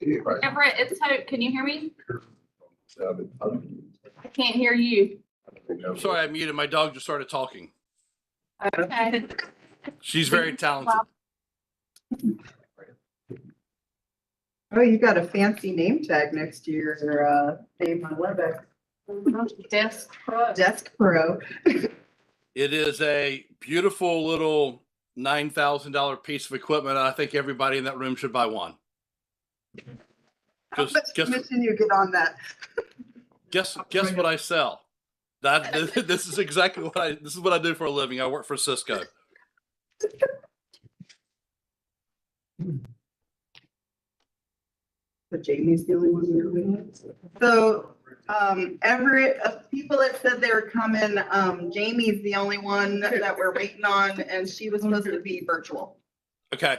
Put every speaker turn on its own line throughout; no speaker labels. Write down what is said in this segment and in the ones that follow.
Everett, it's Hope. Can you hear me? I can't hear you.
I'm sorry, I muted. My dog just started talking.
Okay.
She's very talented.
Oh, you got a fancy name tag next to your name on WebEx. Desk Pro.
It is a beautiful little $9,000 piece of equipment. I think everybody in that room should buy one.
How much commission you get on that?
Guess what I sell? This is exactly what I do for a living. I work for Cisco.
But Jamie's the only one doing it. So, Everett, people that said they were coming, Jamie's the only one that we're waiting on, and she was supposed to be virtual.
Okay.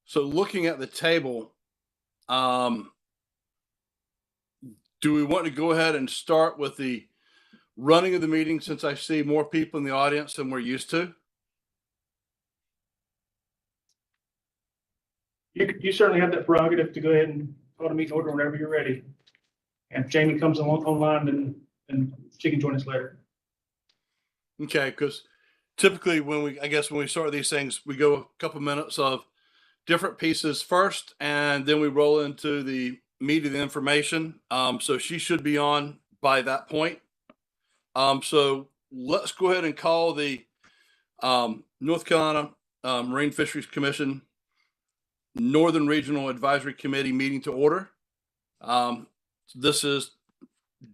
So looking at the table, do we want to go ahead and start with the running of the meeting since I see more people in the audience than we're used to?
You certainly have that prerogative to go ahead and call the meeting order whenever you're ready. And if Jamie comes online, then she can join us later.
Okay, because typically when we start these things, we go a couple minutes of different pieces first, and then we roll into the meat of the information. So she should be on by that point. So let's go ahead and call the North Carolina Marine Fisheries Commission Northern Regional Advisory Committee meeting to order. This is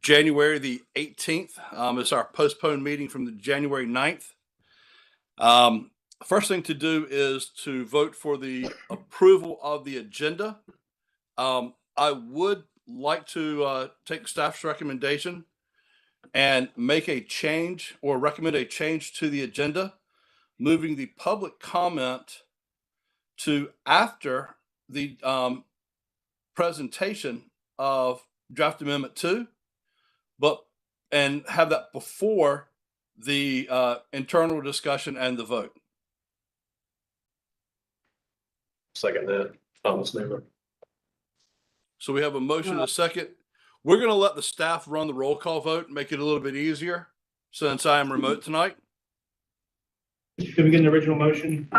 January the 18th. It's our postponed meeting from the January 9th. First thing to do is to vote for the approval of the agenda. I would like to take staff's recommendation and make a change or recommend a change to the agenda, moving the public comment to after the presentation of draft amendment 2, and have that before the internal discussion and the vote.
Second that, Thomas Newman.
So we have a motion and a second. We're going to let the staff run the roll call vote, make it a little bit easier since I am remote tonight.
Can we get an original motion?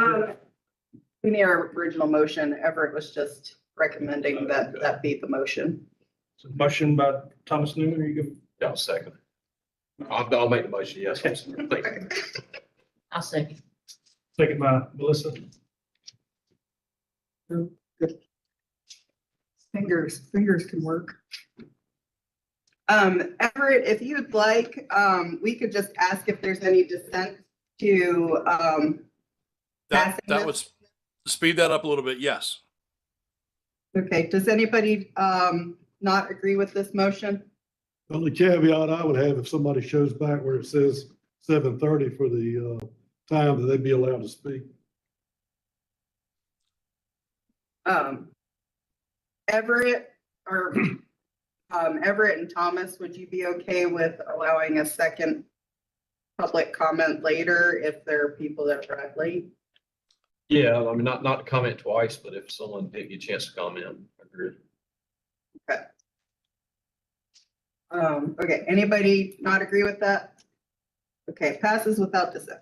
We need our original motion. Everett was just recommending that be the motion.
So motion by Thomas Newman, or you go?
Yeah, second. I'll make the motion, yes.
I'll second.
Second by Melissa.
Fingers can work. Everett, if you'd like, we could just ask if there's any dissent to
That
passing
would
this.
speed that up a little bit. Yes.
Okay, does anybody not agree with this motion?
The only caveat I would have, if somebody shows back where it says 7:30 for the time that they'd be allowed to speak.
Everett and Thomas, would you be okay with allowing a second public comment later if there are people that arrive late?
Yeah, I mean, not to comment twice, but if someone did get a chance to comment, I agree.
Okay. Okay, anybody not agree with that? Okay, passes without dissent.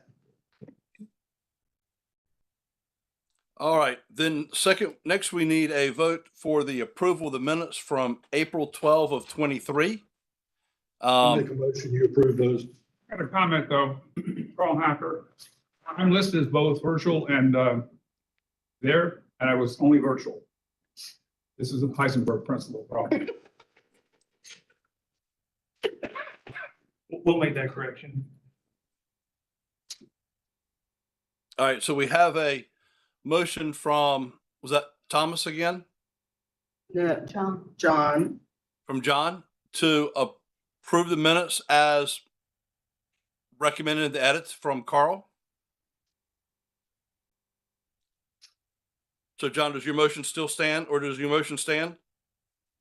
All right. Then next we need a vote for the approval of the minutes from April 12 of 23.
I make a motion, you approve those.
I got a comment though, Carl Hacker. I'm listed as both virtual and there, and I was only virtual. This is a Heisenberg principle problem.
We'll make that correction.
All right. So we have a motion from, was that Thomas again?
Yeah, John.
From John to approve the minutes as recommended in the edits from Carl. So John, does your motion still stand, or does your motion stand?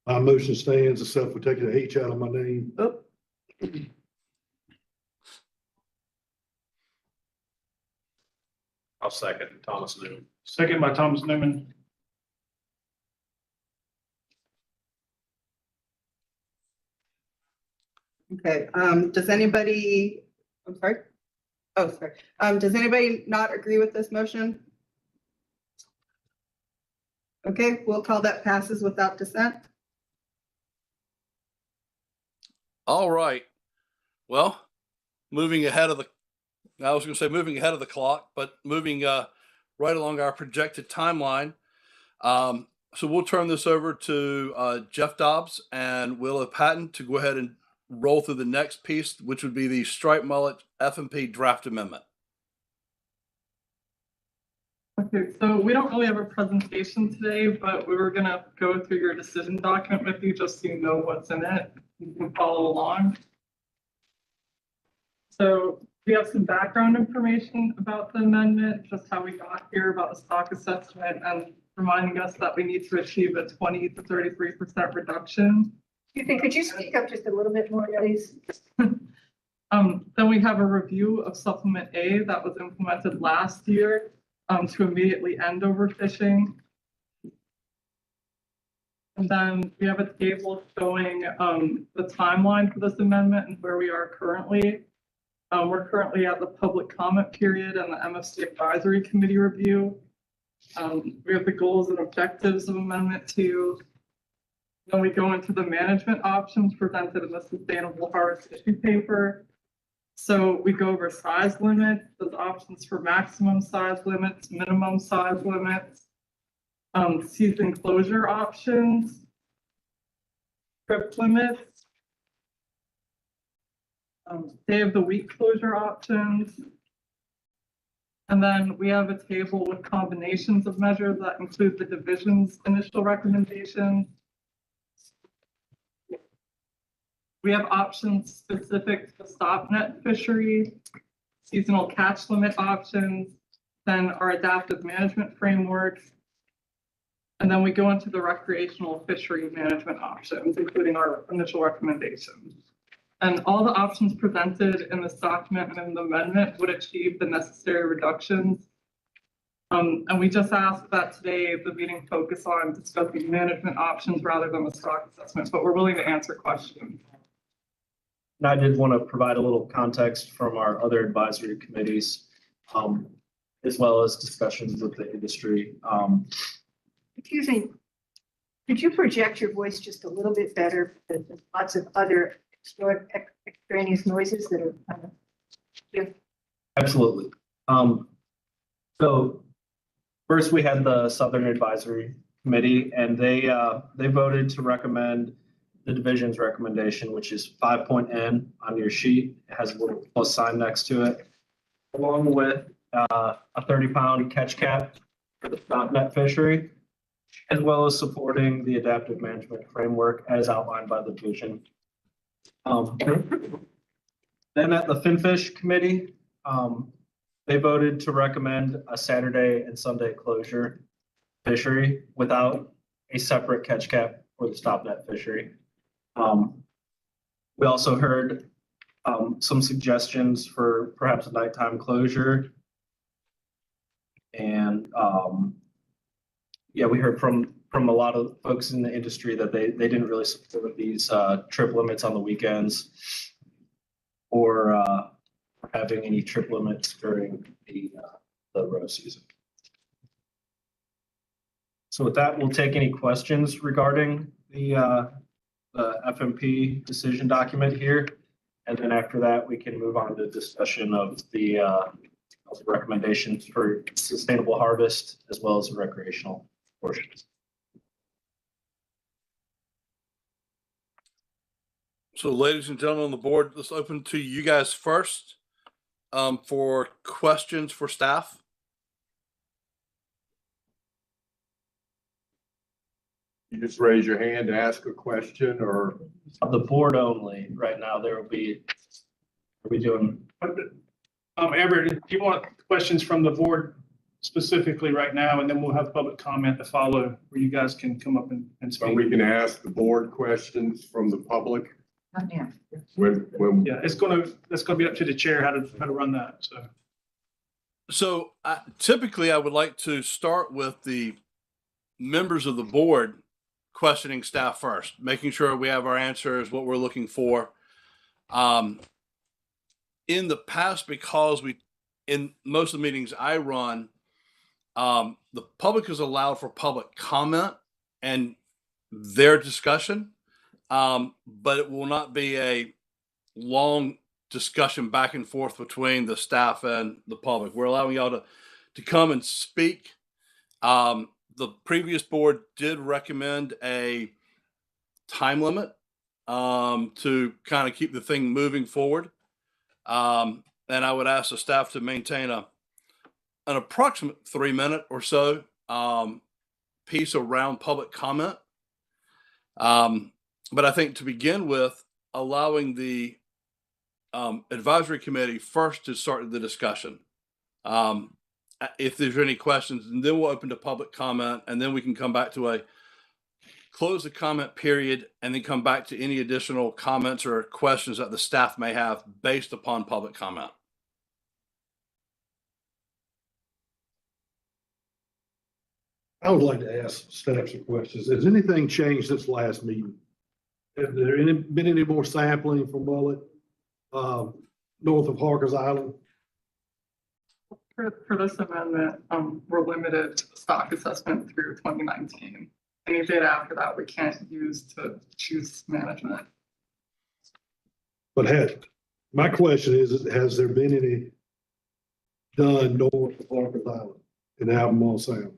My motion stands except for taking the H out of my name.
Oh,
I'll second Thomas Newman.
Second by Thomas Newman.
Okay, does anybody, I'm sorry? Oh, sorry. Does anybody not agree with this motion? Okay, we'll call that passes without dissent.
All right. Well, moving ahead of the, I was going to say moving ahead of the clock, but moving right along our projected timeline. So we'll turn this over to Jeff Dobbs and Willa Patton to go ahead and roll through the next piece, which would be the Stripe Mullet FMP draft amendment.
Okay, so we don't really have a presentation today, but we were gonna go through your decision document with you just so you know what's in it. You can follow along. So we have some background information about the amendment, just how we got here about the stock assessment and reminding us that we need to achieve a 20 to 33% reduction.
Could you speak up just a little bit more, please?
Then we have a review of supplement A that was implemented last year to immediately end overfishing. And then we have a table showing the timeline for this amendment and where we are currently. We're currently at the public comment period and the MFC advisory committee review. We have the goals and objectives of Amendment 2. Then we go into the management options presented in the Sustainable Harvest issue paper. So we go over size limits, those options for maximum size limits, minimum size limits, season closure options, trip limits, day of the week closure options. And then we have a table with combinations of measures that include the division's initial recommendations. We have options specific to the stop net fishery, seasonal catch limit options, then our adaptive management framework. And then we go into the recreational fishery management options, including our initial recommendations. And all the options presented in this document and in the amendment would achieve the necessary reductions. And we just asked that today the meeting focus on discussing management options rather than the stock assessment, but we're willing to answer questions.
And I did want to provide a little context from our other advisory committees, as well as discussions with the industry.
Excuse me, could you project your voice just a little bit better? There's lots of other extraneous noises that are here.
Absolutely. So first we had the Southern Advisory Committee, and they voted to recommend the division's recommendation, which is 5.N on your sheet. It has a little plus sign next to it, along with a 30-pound catch cap for the stop net fishery, as well as supporting the adaptive management framework as outlined by the division. Then at the Finfish Committee, they voted to recommend a Saturday and Sunday closure fishery without a separate catch cap for the stop net fishery. We also heard some suggestions for perhaps a nighttime closure. And yeah, we heard from a lot of folks in the industry that they didn't really support these trip limits on the weekends or having any trip limits during the row season. So with that, we'll take any questions regarding the FMP decision document here. And then after that, we can move on to discussion of the recommendations for sustainable harvest as well as the recreational portions.
So ladies and gentlemen on the board, let's open to you guys first for questions for staff.
You just raise your hand and ask a question, or
The board only, right now, there will be, are we doing?
Amber, do you want questions from the board specifically right now, and then we'll have public comment to follow where you guys can come up and
so
speak?
we can ask the board questions from the public
Not now.
when,
Yeah, that's gonna be up to the chair how to run that, so.
So typically I would like to start with the members of the board questioning staff first, making sure we have our answers, what we're looking for. In the past, because in most of the meetings I run, the public is allowed for public comment and their discussion, but it will not be a long discussion back and forth between the staff and the public. We're allowing y'all to come and speak. The previous board did recommend a time limit to kind of keep the thing moving forward. And I would ask the staff to maintain an approximate 3-minute or so piece around public comment. But I think to begin with, allowing the advisory committee first to start the discussion. If there's any questions, and then we'll open to public comment, and then we can come back to close the comment period, and then come back to any additional comments or questions that the staff may have based upon public comment.
I would like to ask staff some questions. Has anything changed since last meeting? Have there been any more sampling from Mullet, north of Harkers Island?
For this amendment, we're limited to the stock assessment through 2019. Any data after that, we can't use to choose management.
But my question is, has there been any done north of Harkers Island in Albemarle Sound?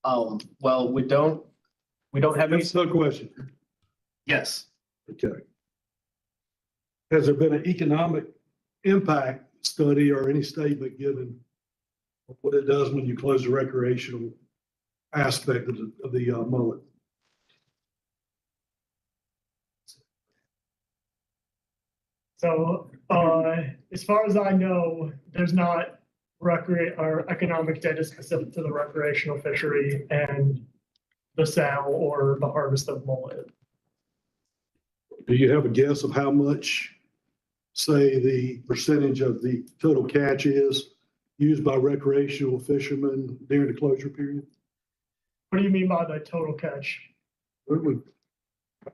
Well, we don't have any.
That's no question.
Yes.
Okay. Has there been an economic impact study or any statement given of what it does when you close the recreational aspect of the mullet?
So, as far as I know, there's not or economic data specific to the recreational fishery and the sale or the harvest of mullet.
Do you have a guess of how much, say, the percentage of the total catch is used by recreational fishermen during the closure period?
What do you mean by the total catch?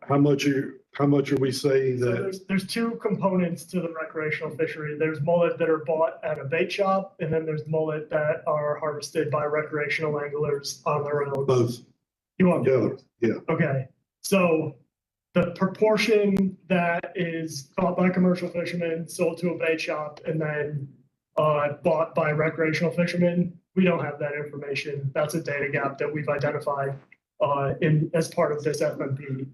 How much are we saying
So
that?
there's two components to the recreational fishery. There's mullet that are bought at a bait shop, and then there's mullet that are harvested by recreational anglers on their own.
Both
You want
together?
both?
Yeah.
Okay, so the proportion that is caught by commercial fishermen, sold to a bait shop, and then bought by recreational fishermen, we don't have that information. That's a data gap that we've identified as part of this FMP.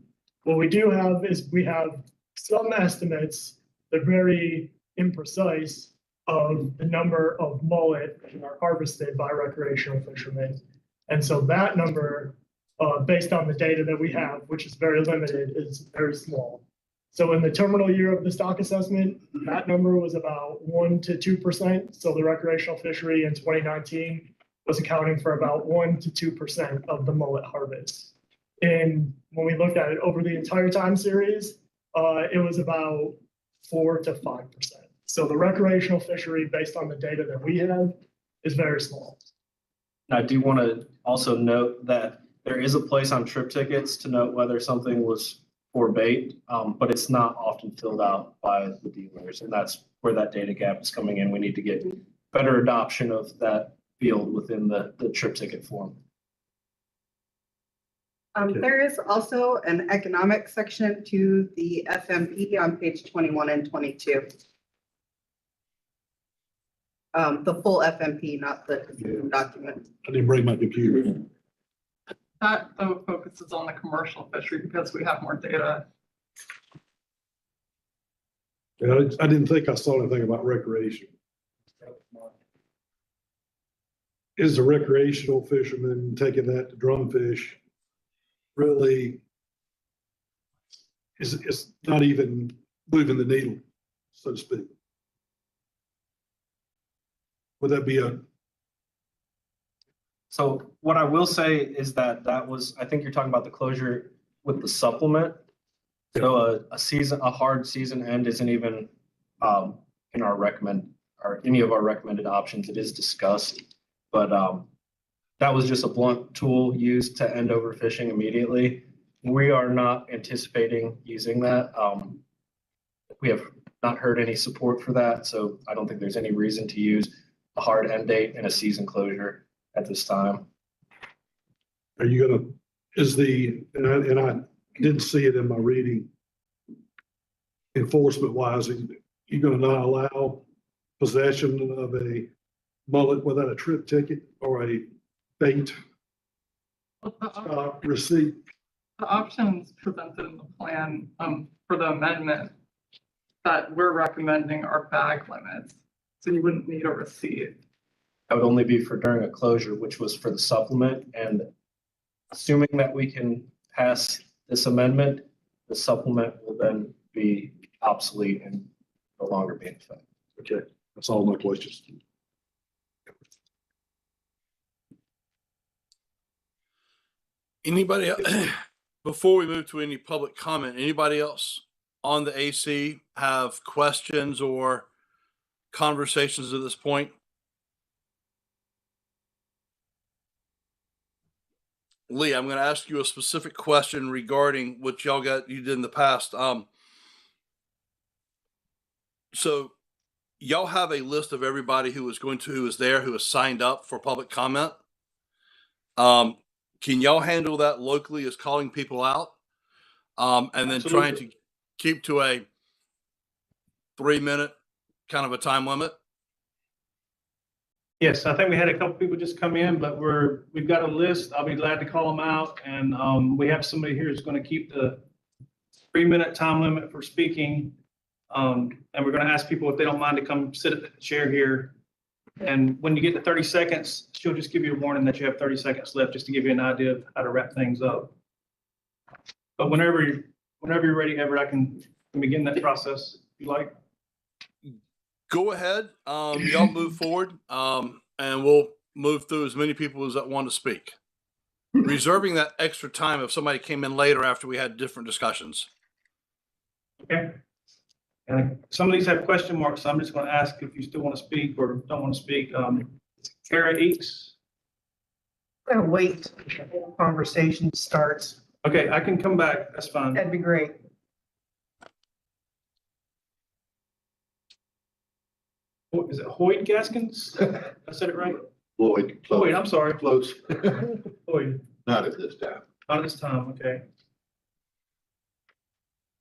What we do have is we have some estimates, they're very imprecise, of the number of mullet that are harvested by recreational fishermen. And so that number, based on the data that we have, which is very limited, is very small. So in the terminal year of the stock assessment, that number was about 1 to 2%. So the recreational fishery in 2019 was accounting for about 1 to 2% of the mullet harvest. And when we looked at it over the entire time series, it was about 4 to 5%. So the recreational fishery, based on the data that we have, is very small.
I do want to also note that there is a place on trip tickets to note whether something was for bait, but it's not often filled out by the dealers. And that's where that data gap is coming in. We need to get better adoption of that field within the trip ticket form.
There is also an economic section to the FMP on page 21 and 22. The full FMP, not the document.
I didn't bring my computer.
That though focuses on the commercial fishery because we have more data.
Yeah, I didn't think I saw anything about recreation. Is the recreational fisherman taking that to drumfish really it's not even moving the needle, so to speak? Would that be
So what I will say is that was, I think you're talking about the closure with the supplement. So a hard season end isn't even in our or any of our recommended options. It is discussed, but that was just a blunt tool used to end overfishing immediately. We are not anticipating using that. We have not heard any support for that, so I don't think there's any reason to use a hard end date and a season closure at this time.
Are you gonna, and I didn't see it in my reading, enforcement wise, are you gonna not allow possession of a mullet without a trip ticket or a bait receipt?
The options presented in the plan, for the amendment that we're recommending are bag limits, so you wouldn't need a receipt.
That would only be for during a closure, which was for the supplement, and assuming that we can pass this amendment, the supplement will then be obsolete and no longer be in effect.
Okay, that's all my questions.
Anybody, before we move to any public comment, anybody else on the AC have questions or conversations at this point? Lee, I'm going to ask you a specific question regarding what you did in the past. So y'all have a list of everybody who was there, who was signed up for public comment. Can y'all handle that locally as calling people out? And then trying to keep to a 3-minute kind of a time limit?
Yes, I think we had a couple people just come in, but we've got a list. I'll be glad to call them out. And we have somebody here who's going to keep the 3-minute time limit for speaking. And we're going to ask people if they don't mind to come sit at the chair here. And when you get to 30 seconds, she'll just give you a warning that you have 30 seconds left, just to give you an idea of how to wrap things up. But whenever you're ready, Everett, I can begin that process if you like.
Go ahead. Y'all move forward, and we'll move through as many people as that want to speak. Reserving that extra time if somebody came in later after we had different discussions.
Okay. And some of these have question marks, so I'm just going to ask if you still want to speak or don't want to speak. Kara Eats.
I'm gonna wait till the whole conversation starts.
Okay, I can come back. That's fine.
That'd be great.
Is it Hoyt Gaskins? I said it right?
Lloyd.
Lloyd, I'm sorry.
Close.
Lloyd,
Not at this time.
not this time, okay.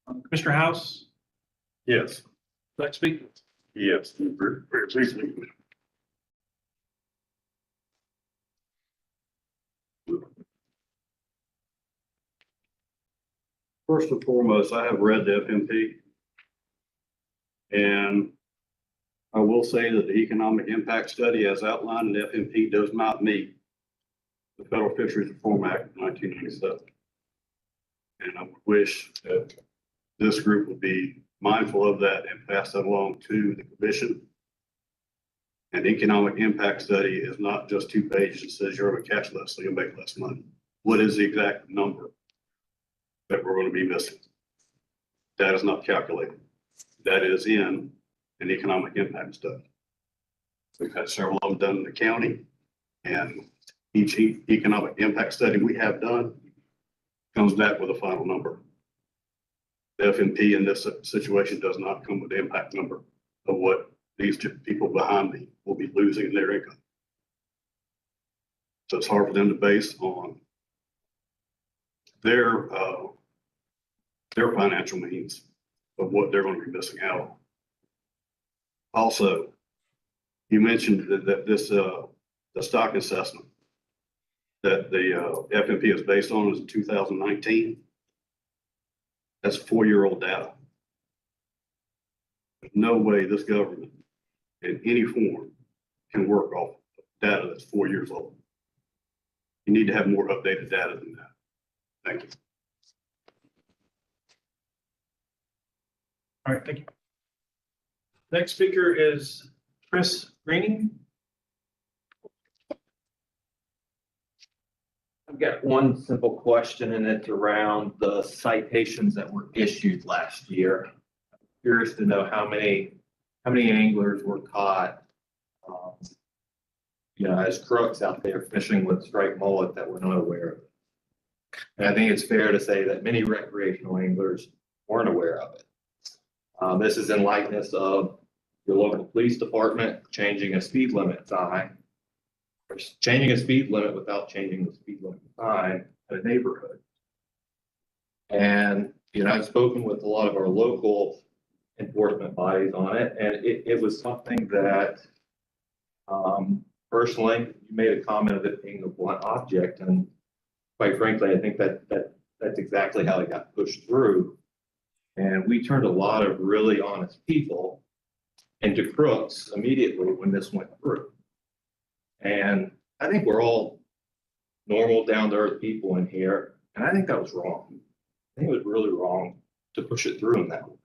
Commissioner House,
Yes.
would like to speak?
Yes. Please.
First and foremost, I have read the FMP. And I will say that the economic impact study as outlined in the FMP does not meet the Federal Fisheries Reform Act of 1997. And I would wish that this group would be mindful of that and pass that along to the commission. An economic impact study is not just 2 pages that says you're going to catch less, so you'll make less money. What is the exact number that we're going to be missing? That is not calculated. That is in an economic impact study. We've had several of them done in the county, and each economic impact study we have done comes back with a final number. The FMP in this situation does not come with the impact number of what these two people behind me will be losing in their income. So it's hard for them to base on their financial means of what they're going to be missing out on. Also, you mentioned that this the stock assessment that the FMP is based on is in 2019. That's 4-year-old data. There's no way this government in any form can work off data that's 4 years old. You need to have more updated data than that. Thank you.
All right, thank you. Next speaker is Chris Greening.
I've got one simple question, and it's around the citations that were issued last year. I'm curious to know how many how many anglers were caught, as crooks out there fishing with striped mullet that we're not aware of. And I think it's fair to say that many recreational anglers weren't aware of it. This is in likeness of your local police department changing a speed limit sign, or changing a speed limit without changing the speed limit sign in a neighborhood. And, I've spoken with a lot of our local enforcement bodies on it, and it was something that, personally, you made a comment of it being a blunt object, and quite frankly, I think that's exactly how it got pushed through. And we turned a lot of really honest people into crooks immediately when this went through. And I think we're all normal, down-to-earth people in here, and I think that was wrong. I think it was really wrong to push it through in that way.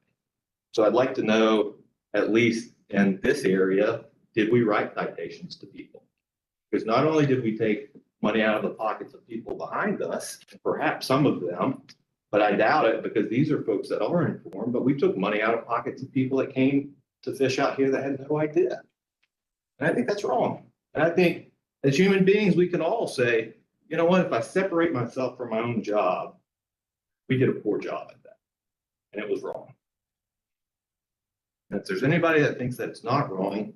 So I'd like to know, at least in this area, did we write citations to people? Because not only did we take money out of the pockets of people behind us, perhaps some of them, but I doubt it because these are folks that are informed, but we took money out of pockets of people that came to fish out here that had no idea. And I think that's wrong. And I think as human beings, we can all say, you know what, if I separate myself from my own job, we did a poor job at that. And it was wrong. And if there's anybody that thinks that it's not wrong,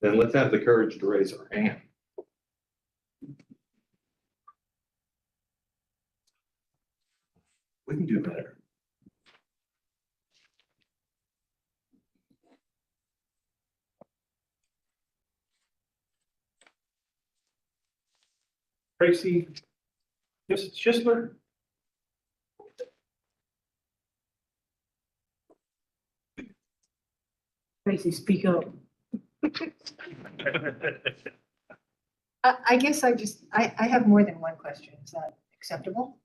then let's have the courage to raise our hand. We can do better.
Tracy Schisler?
Tracy, speak up. I guess I have more than one question. Is that acceptable?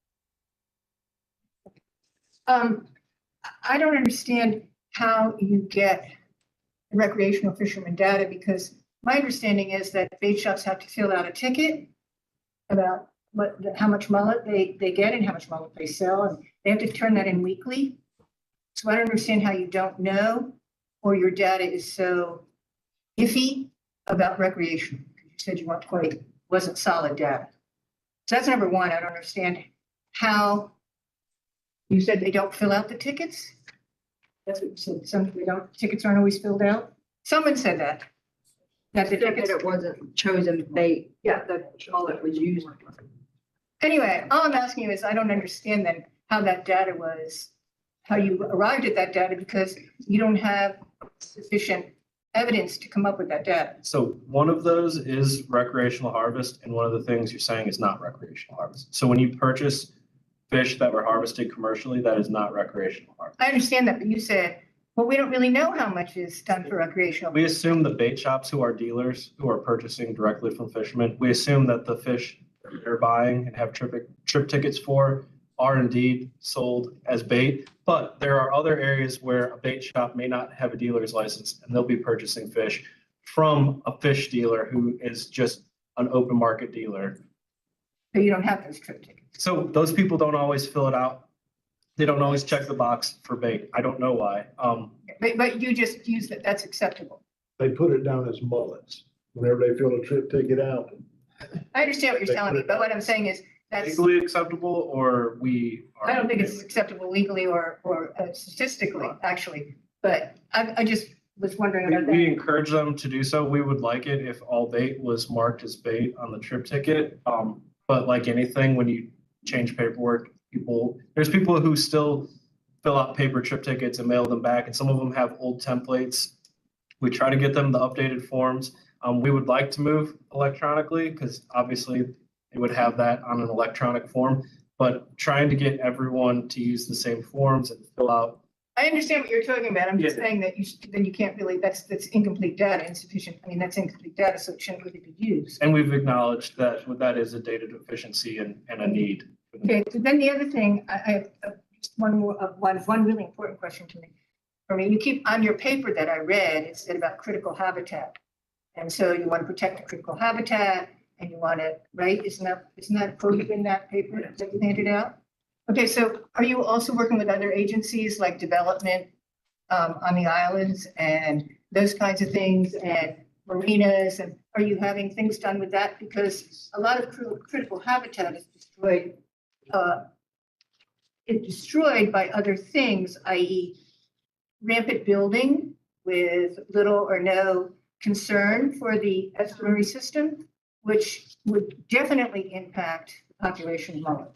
I don't understand how you get recreational fisherman data because my understanding is that bait shops have to fill out a ticket about how much mullet they get and how much mullet they sell, and they have to turn that in weekly. So I don't understand how you don't know, or your data is so iffy about recreation. You said you wasn't solid data. So that's number one. I don't understand how you said they don't fill out the tickets. That's what you said. Tickets aren't always filled out. Someone said that. That the tickets.
It wasn't chosen bait.
Yeah.
That's all it was used.
Anyway, all I'm asking you is I don't understand then how that data was, how you arrived at that data because you don't have sufficient evidence to come up with that data.
So one of those is recreational harvest, and one of the things you're saying is not recreational harvest. So when you purchase fish that were harvested commercially, that is not recreational harvest.
I understand that, but you said, well, we don't really know how much is done for recreational.
We assume the bait shops who are dealers, who are purchasing directly from fishermen, we assume that the fish they're buying and have trip tickets for are indeed sold as bait. But there are other areas where a bait shop may not have a dealer's license and they'll be purchasing fish from a fish dealer who is just an open market dealer.
So you don't have those trip tickets.
So those people don't always fill it out. They don't always check the box for bait. I don't know why.
But you just use that, that's acceptable.
They put it down as mullets whenever they fill a trip ticket out.
I understand what you're telling me, but what I'm saying is that's,
Legally acceptable, or we are.
I don't think it's acceptable legally or statistically, actually, but I just was wondering about
We
that.
encourage them to do so. We would like it if all bait was marked as bait on the trip ticket. But like anything, when you change paperwork, there's people who still fill out paper trip tickets and mail them back, and some of them have old templates. We try to get them the updated forms. We would like to move electronically because obviously they would have that on an electronic form, but trying to get everyone to use the same forms and fill out.
I understand what you're talking about. I'm just
Yeah.
saying that then you can't really, that's incomplete data, insufficient. I mean, that's incomplete data, so it shouldn't really be used.
And we've acknowledged that that is a data deficiency and a need.
Okay, so then the other thing, I have just one really important question to me. For me, you keep on your paper that I read, it said about critical habitat. And so you want to protect the critical habitat and you want to, right? Isn't that quoted in that paper that you handed out? Okay, so are you also working with other agencies like development on the islands and those kinds of things, and marinas, and are you having things done with that? Because a lot of critical habitat is destroyed, by other things, i.e. rampant building with little or no concern for the estuary system, which would definitely impact the population of mullet,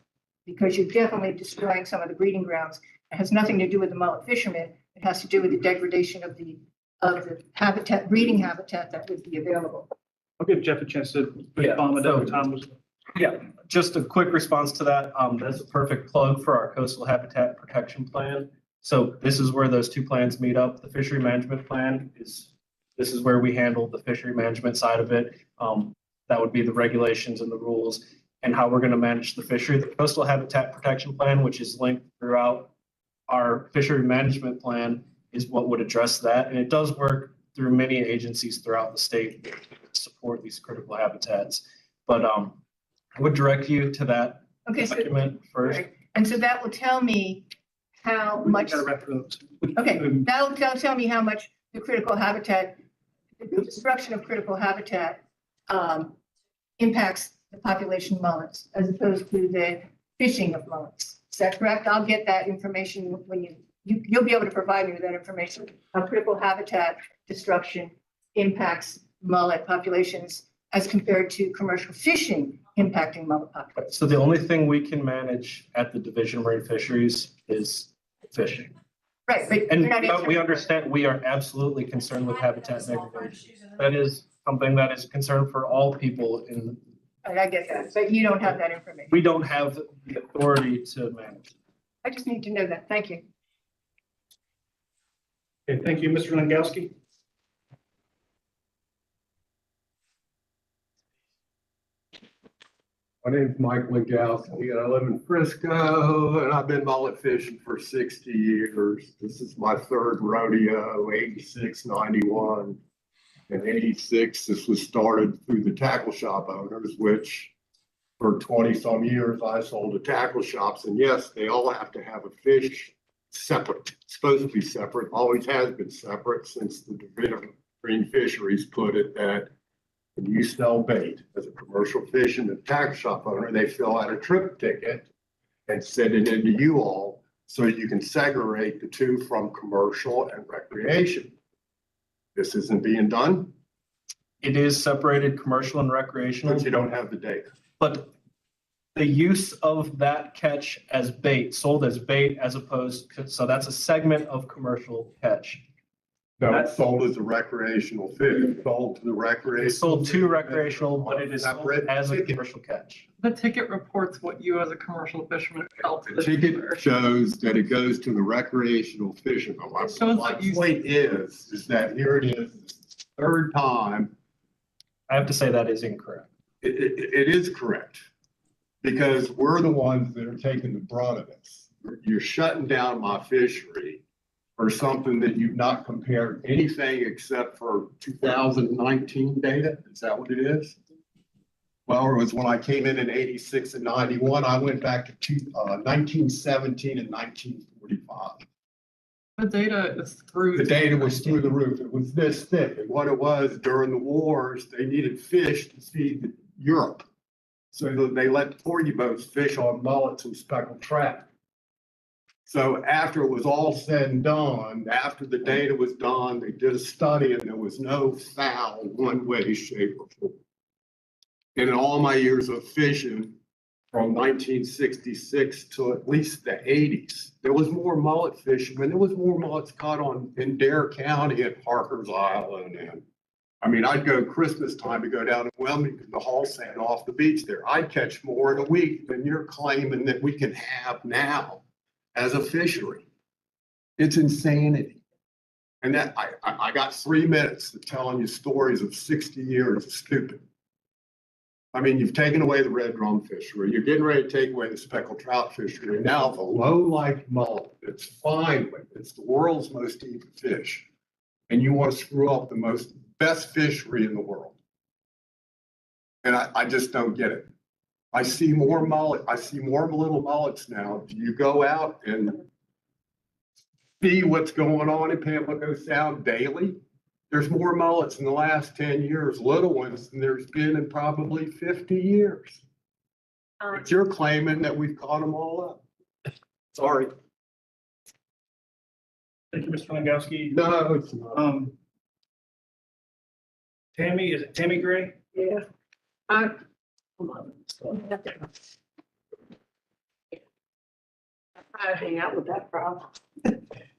because you're definitely destroying some of the breeding grounds. It has nothing to do with the mullet fishermen. It has to do with the degradation of the habitat, breeding habitat that would be available.
I'll give Jeff a chance to
Yeah,
respond to
so-
that. Tom was.
Yeah, just a quick response to that. That's a perfect plug for our coastal habitat protection plan. So this is where those two plans meet up. The fishery management plan this is where we handle the fishery management side of it. That would be the regulations and the rules and how we're going to manage the fishery. The coastal habitat protection plan, which is linked throughout our fishery management plan, is what would address that. And it does work through many agencies throughout the state to support these critical habitats. But I would direct you to that
Okay, so,
document first.
right. And so that will tell me how much,
Gotta wrap it up.
okay, that'll tell me how much the critical habitat, the destruction of critical habitat impacts the population of mullets as opposed to the fishing of mullets. Is that correct? I'll get that information when you'll be able to provide me with that information. How critical habitat destruction impacts mullet populations as compared to commercial fishing impacting mullet populations.
So the only thing we can manage at the Division of Marine Fisheries is fishing.
Right, but
And
you're not
but we
answering.
understand, we are absolutely concerned with habitat degradation. That is something that is a concern for all people in,
I get that, but you don't have that information.
we don't have the authority to manage.
I just need to know that. Thank you.
Okay, thank you, Mr. Langowski.
My name's Mike Legowski, and I live in Frisco, and I've been mullet fishing for 60 years. This is my third rodeo, 86, 91. In 86, this was started through the tackle shop owners, which for 20-some years, I sold to tackle shops. And yes, they all have to have a fish separate, it's supposed to be separate, always has been separate since the Division of Marine Fisheries put it that when you sell bait as a commercial fish and a tackle shop owner, they fill out a trip ticket and send it into you all so you can segregate the two from commercial and recreation. This isn't being done,
It is separated commercial and recreational,
but you don't have the data.
but the use of that catch as bait, sold as bait as opposed, so that's a segment of commercial catch.
No, it's sold as a recreational fish, sold to the recreation.
It's sold to recreational, but it is sold
Separate
as a
ticket.
commercial catch.
The ticket reports what you as a commercial fisherman felt.
The ticket shows that it goes to the recreational fishing. My
It shows
my
that you-
point is that here it is, third time.
I have to say that is incorrect.
It is correct. Because we're the ones that are taking the brunt of this. You're shutting down my fishery for something that you've not compared anything except for 2019 data. Is that what it is? Well, it was when I came in 86 and 91, I went back to 1917 and 1945.
The data is through.
The data was through the roof. It was this thick. And what it was during the wars, they needed fish to feed Europe. So they let the porgy boats fish on mullets and speckled trout. So after it was all said and done, after the data was done, they did a study and there was no foul one way, shape or form. And in all my years of fishing, from 1966 to at least the 80s, there was more mullet fishermen. There was more mullets caught in Dare County at Parker's Island. And I mean, I'd go Christmas time to go down to Wilmington, the haul sand off the beach there. I'd catch more in a week than you're claiming that we can have now as a fishery. It's insanity. And that I got 3 minutes of telling you stories of 60 years of stupid. I mean, you've taken away the red drum fishery. You're getting ready to take away the speckled trout fishery. And now the low-life mullet, it's fine with, it's the world's most eaten fish. And you want to screw up the best fishery in the world. And I just don't get it. I see more mullet, I see more little mullets now. Do you go out and see what's going on in Pamlico Sound daily? There's more mullets in the last 10 years, little ones, than there's been in probably 50 years. But you're claiming that we've caught them all up. Sorry.
Thank you, Mr. Langowski.
No, it's not.
Tammy, is it Tammy Gray?
Yeah. Hold on. I hang out with that problem.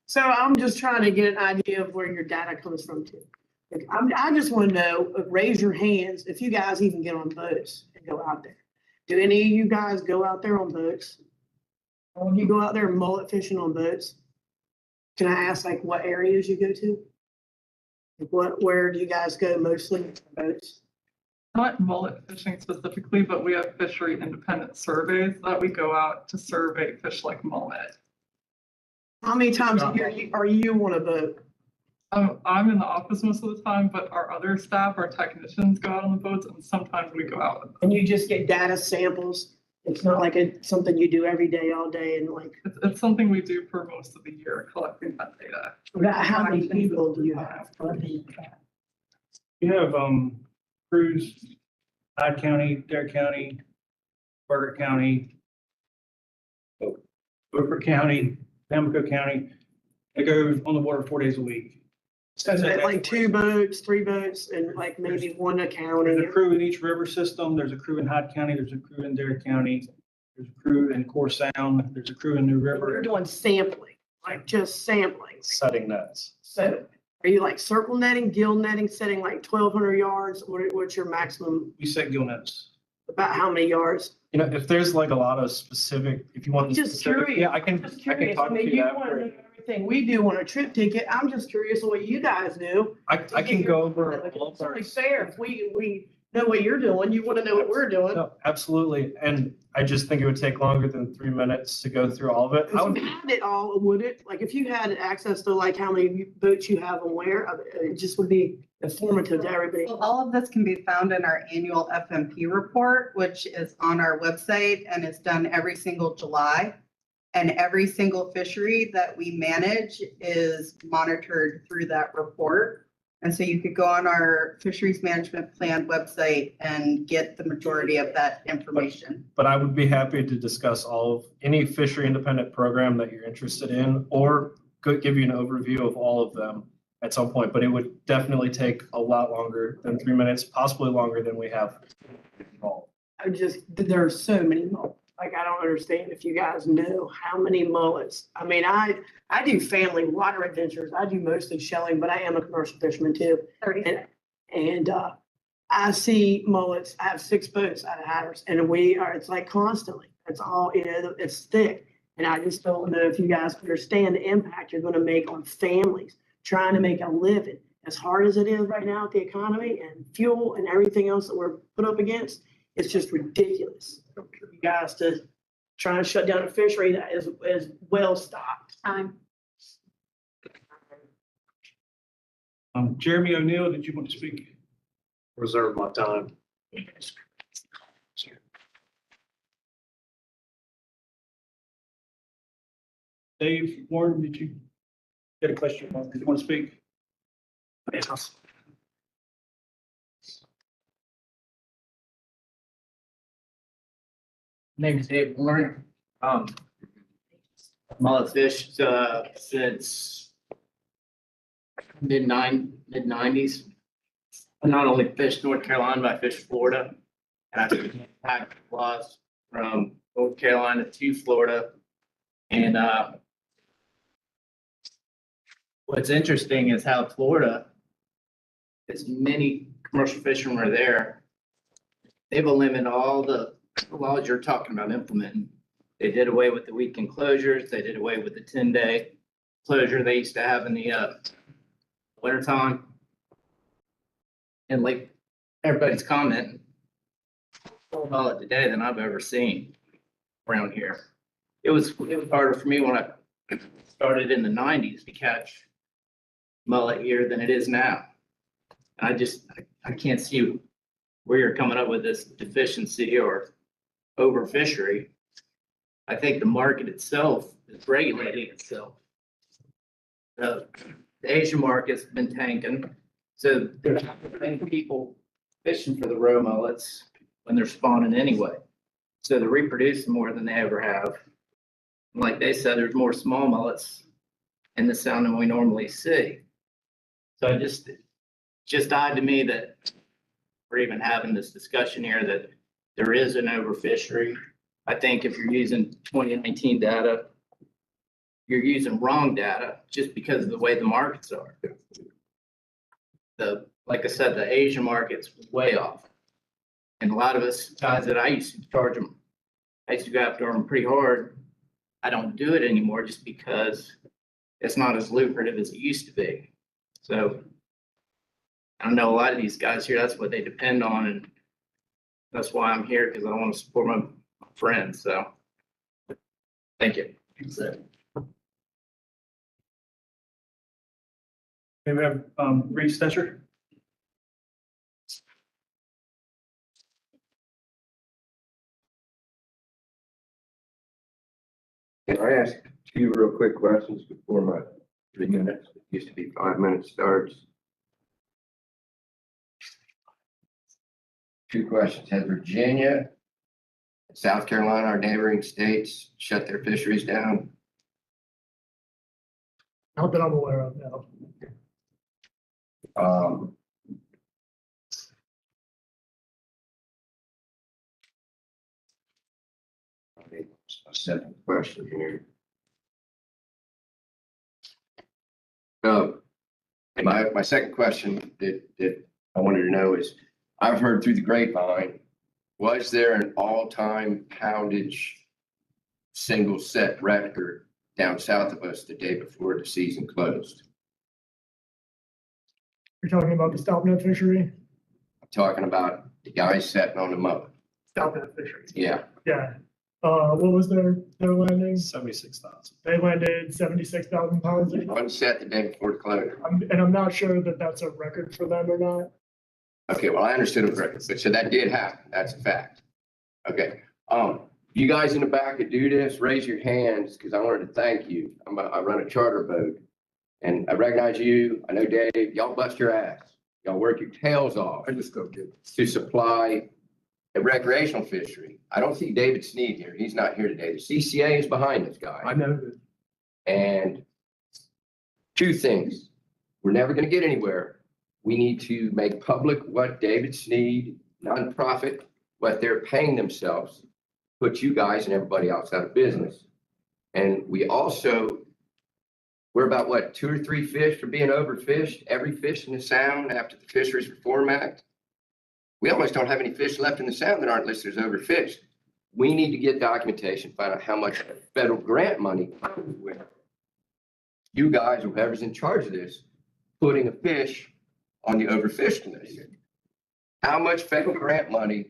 So I'm just trying to get an idea of where your data comes from too. Like, I just want to know, raise your hands if you guys even get on boats and go out there. Do any of you guys go out there on boats? Or you go out there mullet fishing on boats? Can I ask like what areas you go to? Like where do you guys go mostly on boats?
Not mullet fishing specifically, but we have fishery independent surveys that we go out to survey fish like mullet.
How many times a year are you on a boat?
I'm in the office most of the time, but our other staff, our technicians go out on the boats and sometimes we go out with them.
And you just get data samples? It's not like something you do every day, all day and like.
It's something we do for most of the year, collecting that data.
About how many people do you have?
You have, crews, Hyde County, Dare County, Burger County, Beaufort County, Pamlico County. They go on the water 4 days a week.
So is it like 2 boats, 3 boats, and like maybe one a county?
There's a crew in each river system. There's a crew in Hyde County. There's a crew in Dare County. There's a crew in Core Sound. There's a crew in New
You're
River.
doing sampling, like just sampling.
Setting nets.
So are you like circle netting, gill netting, setting like 1,200 yards? What's your maximum?
We set gill nets.
About how many yards?
You know, if there's like a lot of specific, if you want. the
Just
specific-
curious.
Yeah, I can
Just
talk
curious. I
to
mean,
you
you want to
after.
know everything we do on a trip ticket. I'm just curious what you guys do.
I can go over
Like,
all
it's
of
only
our.
fair if we know what you're doing. You want to know what we're doing.
No, absolutely. And I just think it would take longer than 3 minutes to go through all of it. I
If
would,
you had it all, would it? Like if you had access to like how many boats you have and where, it just would be informative to everybody.
Well, all of this can be found in our annual FMP report, which is on our website and is done every single July. And every single fishery that we manage is monitored through that report. And so you could go on our fisheries management plan website and get the majority of that information.
but I would be happy to discuss all of any fishery independent program that you're interested in, or could give you an overview of all of them at some point, but it would definitely take a lot longer than 3 minutes, possibly longer than we have.
There are so many mullets. Like, I don't understand if you guys know how many mullets. I mean, I do family water adventures. I do mostly shelling, but I am a commercial fisherman too. And I see mullets. I have 6 boats out of Hatters and it's like constantly, it's all, it's thick. And I just don't know if you guys understand the impact you're going to make on families trying to make a living. As hard as it is right now with the economy and fuel and everything else that we're put up against, it's just ridiculous for you guys to try and shut down a fishery that is well stocked.
Jeremy O'Neill, did you want to speak?
Reserve my time.
Dave Warren, did you get a question? Did you want to speak?
Name is Dave Warren. Mullet fished since mid-90s. I not only fished North Carolina, but I fished Florida. And I took impact loss from North Carolina to Florida. And what's interesting is how Florida, as many commercial fishermen are there, they've eliminated all the laws you're talking about implementing. They did away with the weekend closures. They did away with the 10-day closure they used to have in the wintertime. And like everybody's commenting, more mullet today than I've ever seen around here. It was harder for me when I started in the 90s to catch mullet here than it is now. I can't see where you're coming up with this deficiency or overfishery. I think the market itself is regulating itself. The Asian market's been tanking. So there's not many people fishing for the roe mullets when they're spawning anyway. So they're reproducing more than they ever have. And like they said, there's more small mullets in the sound than we normally see. So it just odd to me that we're even having this discussion here that there is an overfishery. I think if you're using 2019 data, you're using wrong data just because of the way the markets are. Like I said, the Asian market's way off. And a lot of us guys that I used to charge them, I used to go after them pretty hard. I don't do it anymore just because it's not as lucrative as it used to be. So I know a lot of these guys here, that's what they depend on. And that's why I'm here, because I want to support my friends. So thank you.
We have Reed Stetcher.
Can I ask two real quick questions before my 3 minutes? It used to be 5 minutes starts. Two questions. Has Virginia, South Carolina, our neighboring states, shut their fisheries down?
Not that I'm aware of, no.
A second question here. So, my second question that I wanted to know is, I've heard through the grapevine, was there an all-time poundage single set record down south of us the day before the season closed?
You're talking about the stop net fishery?
I'm talking about the guys setting on the mullet.
Stop net fishery.
Yeah.
Yeah. What was their landing?
76,000.
They landed 76,000 pounds.
One set the day before the closure.
And I'm not sure that that's a record for them or not.
Okay, well, I understood it was record, but so that did happen. That's a fact. Okay, you guys in the back that do this, raise your hands, because I wanted to thank you. I run a charter boat, and I recognize you. I know Dave. Y'all bust your ass. Y'all work your tails off. I just go get it. To supply a recreational fishery. I don't see David Sneed here. He's not here today. The CCA is behind this guy.
I know that.
And two things. We're never going to get anywhere. We need to make public what David Sneed, nonprofit, what they're paying themselves, put you guys and everybody else out of business. And we also, we're about what, 2 or 3 fish for being overfished, every fish in the sound after the Fisheries Reform Act. We almost don't have any fish left in the sound that aren't listed as overfished. We need to get documentation, find out how much federal grant money comes with you guys, or whoever's in charge of this, putting a fish on the overfished list. How much federal grant money?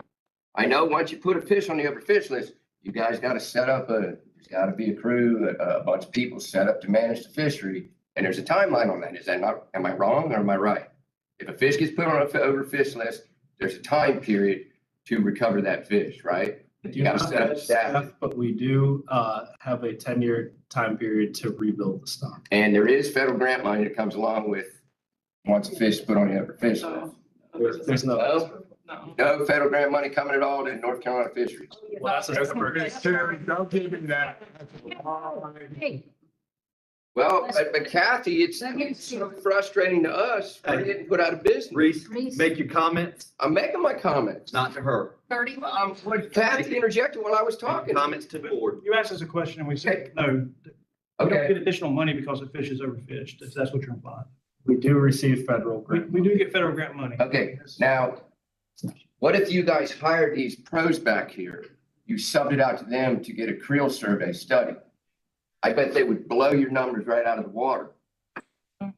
I know once you put a fish on the overfished list, you guys got to set up there's got to be a crew, a bunch of people set up to manage the fishery. And there's a timeline on that. Is that not, am I wrong or am I right? If a fish gets put on an overfished list, there's a time period to recover that fish, right? You got to set up staff.
But we do have a 10-year time period to rebuild the stock.
And there is federal grant money that comes along with once a fish is put on the overfished list.
There's no.
No federal grant money coming at all to North Carolina fisheries.
Well, that's
Don't give me that.
Well, but Kathy, it's so frustrating to us. We're getting put out of business.
Reese, make your comments,
I'm making my comments.
not to her.
30.
Kathy interjected while I was talking.
Comments to the board.
You asked us a question and we said, no, we don't
Okay.
get additional money because the fish is overfished, if that's what you're implying.
We do receive federal
We,
grant.
we do get federal grant money.
Okay, now, what if you guys hired these pros back here? You subbed it out to them to get a creel survey study. I bet they would blow your numbers right out of the water.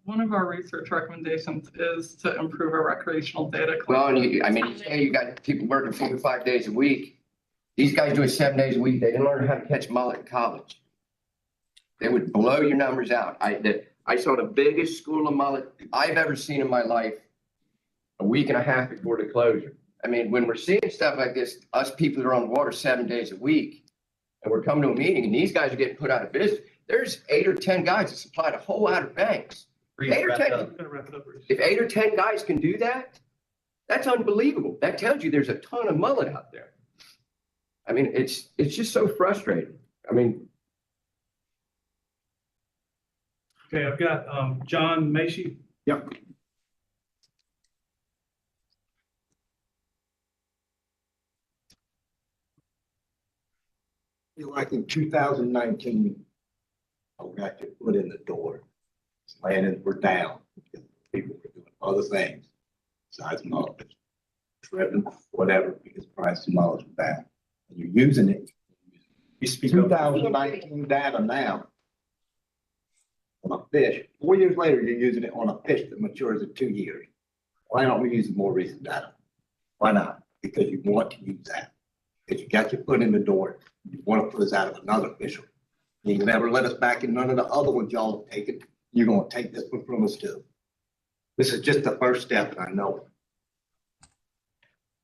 One of our research recommendations is to improve our recreational data.
Well, and you, I mean, you say you got people working 4 to 5 days a week. These guys do it 7 days a week. They didn't learn how to catch mullet in college. They would blow your numbers out. I saw the biggest school of mullet I've ever seen in my life a week and a half before the closure. I mean, when we're seeing stuff like this, us people that are on the water 7 days a week, and we're coming to a meeting and these guys are getting put out of business. There's 8 or 10 guys that supply the whole Outer Banks. 8 or 10, if 8 or 10 guys can do that, that's unbelievable. That tells you there's a ton of mullet out there. I mean, it's just so frustrating. I mean,
Okay, I've got, John Macy.
Yep. Like in 2019, I got to put in the door. Landings were down. People were doing other things besides mulch, tripping, whatever, because price of mulch was down. And you're using it.
You speak up.
2019 data now on a fish. 4 years later, you're using it on a fish that matures in 2 years. Why aren't we using more recent data? Why not? Because you want to use that. Because you got your foot in the door, you want to put us out of another fish. You never let us back in none of the other ones y'all have taken. You're gonna take this one from us too. This is just the first step, and I know it.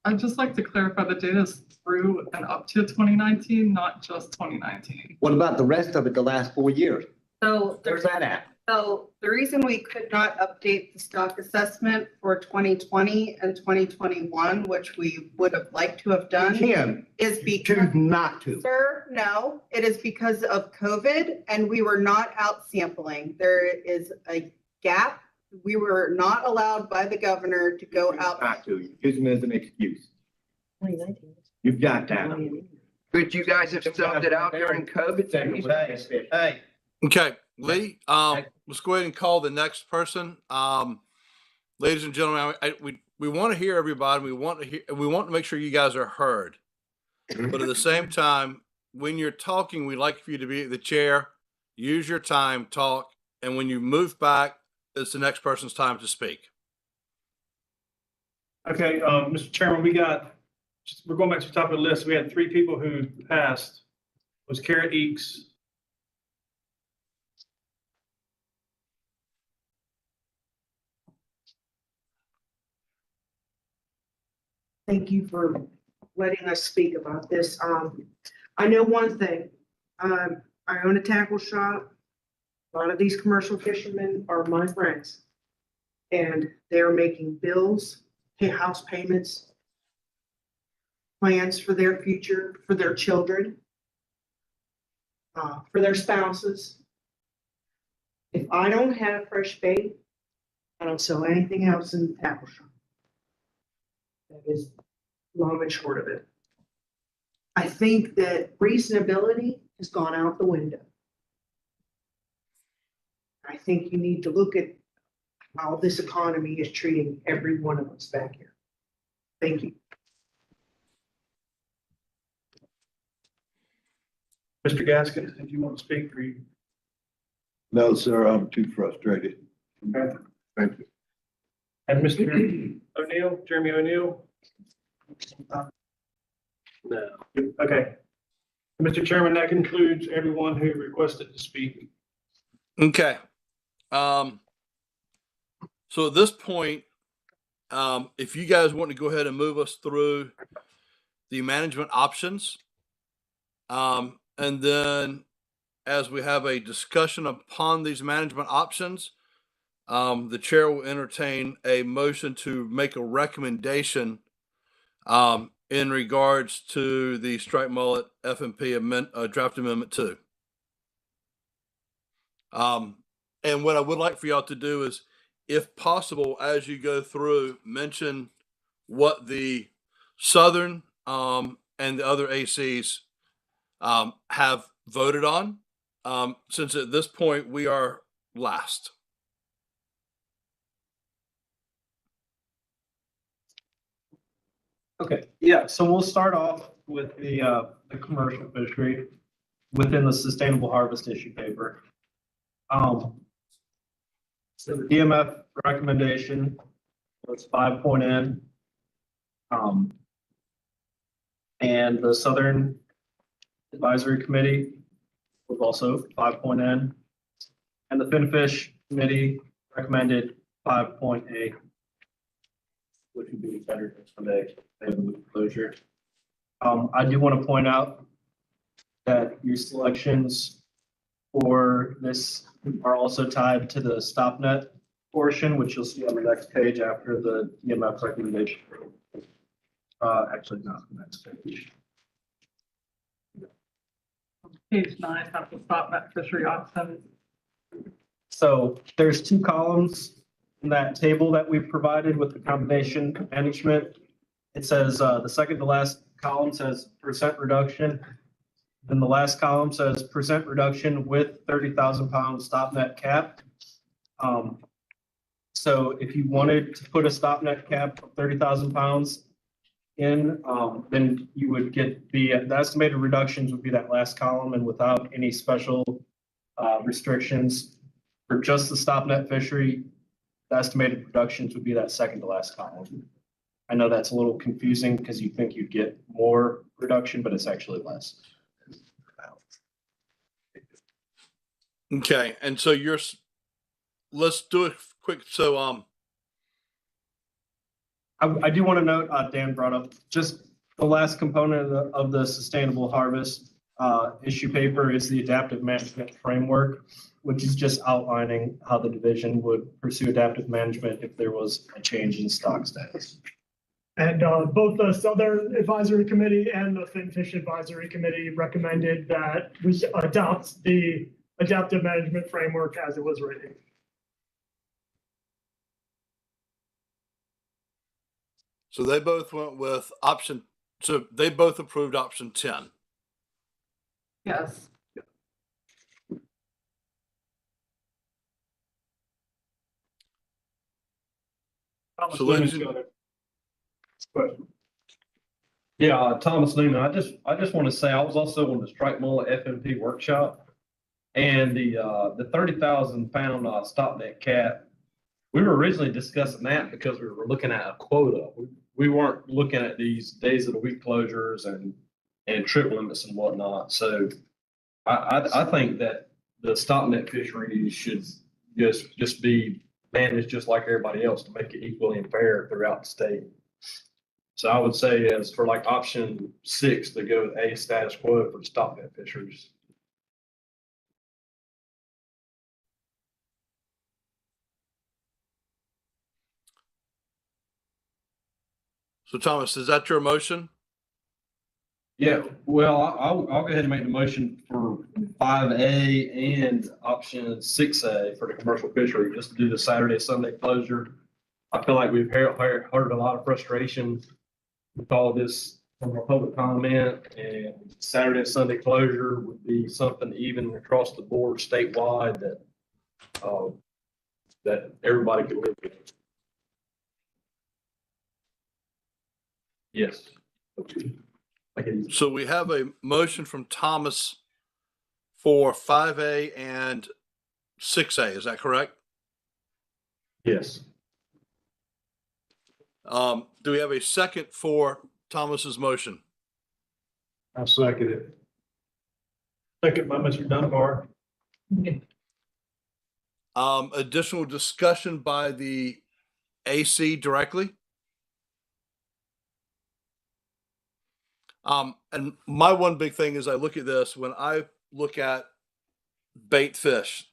I'd just like to clarify the data is through and up to 2019, not just 2019.
What about the rest of it, the last 4 years?
So
Where's that at?
So the reason we could not update the stock assessment for 2020 and 2021, which we would have liked to have done,
Kim,
is
choose
because,
not to.
sir, no, it is because of COVID and we were not out sampling. There is a gap. We were not allowed by the governor to go out.
Not to, using it as an excuse. You've got that.
could you guys have subbed it out during COVID?
Hey,
Okay, Lee, let's go ahead and call the next person. Ladies and gentlemen, we want to hear everybody. We want to make sure you guys are heard. But at the same time, when you're talking, we'd like for you to be at the chair, use your time, talk, and when you move back, it's the next person's time to speak.
Okay, Mr. Chairman, we're going back to the top of the list. We had 3 people who passed. It was Kara Eeks.
Thank you for letting us speak about this. I know one thing. I own a tackle shop. A lot of these commercial fishermen are my friends. And they're making bills, house payments, plans for their future, for their children, for their spouses. If I don't have fresh bait, I don't sell anything else in the tackle shop. That is long and short of it. I think that reasonability has gone out the window. I think you need to look at how this economy is treating every one of us back here. Thank you.
Mr. Gaskins, if you want to speak, for you.
No, sir, I'm too frustrated.
Okay.
Thank you.
And Mr. O'Neill, Jeremy O'Neill?
no.
Okay. Mr. Chairman, that concludes everyone who requested to speak.
Okay. So at this point, if you guys want to go ahead and move us through the management options, and then as we have a discussion upon these management options, the chair will entertain a motion to make a recommendation in regards to the striped mullet FMP draft amendment 2. And what I would like for y'all to do is, if possible, as you go through, mention what the Southern and the other ACs have voted on, since at this point we are last.
Okay, yeah, so we'll start off with the commercial fishery within the sustainable harvest issue paper. So the DMF recommendation was 5.N. And the Southern Advisory Committee was also 5.N. And the Finfish Committee recommended 5.A, which would be better someday. They have a closure. I do want to point out that your selections for this are also tied to the stop net portion, which you'll see on the next page after the EMF recommendation. Actually, not the next page.
Page 9, have the stop net fishery options.
So there's two columns in that table that we've provided with the combination management. It says, the second to last column says percent reduction. Then the last column says percent reduction with 30,000 pound stop net cap. So if you wanted to put a stop net cap of 30,000 pounds in, then you would get the estimated reductions would be that last column, and without any special restrictions for just the stop net fishery, the estimated reductions would be that second to last column. I know that's a little confusing because you think you'd get more reduction, but it's actually less.
Okay, and so let's do it quick. So,
I do want to note, Dan brought up just the last component of the sustainable harvest issue paper is the adaptive management framework, which is just outlining how the division would pursue adaptive management if there was a change in stock status.
And both the Southern Advisory Committee and the Finfish Advisory Committee recommended that we adopt the adaptive management framework as it was written.
so they both went with option. So they both approved option 10.
Yes.
So ladies and
Yeah, Thomas Newman, I just want to say, I was also on the Strike Mullet FMP workshop. And the 30,000 pound stop net cap, we were originally discussing that because we were looking at a quota. We weren't looking at these days of the week closures and trip limits and whatnot. So I think that the stop net fishery should just be managed just like everybody else to make it equally and fair throughout the state. So I would say as for like option 6 to go with a status quo for the stop net fisheries.
So Thomas, is that your motion?
Yeah, well, I'll go ahead and make the motion for 5A and option 6A for the commercial fishery, just to do the Saturday, Sunday closure. I feel like we've heard a lot of frustration with all this from our public comment, and Saturday and Sunday closure would be something even across the board statewide that everybody could live with. Yes.
So we have a motion from Thomas for 5A and 6A. Is that correct?
Yes.
Do we have a second for Thomas's motion?
I second it.
Second by Mr. Dunbar.
Additional discussion by the AC directly? And my one big thing is I look at this, when I look at bait fish,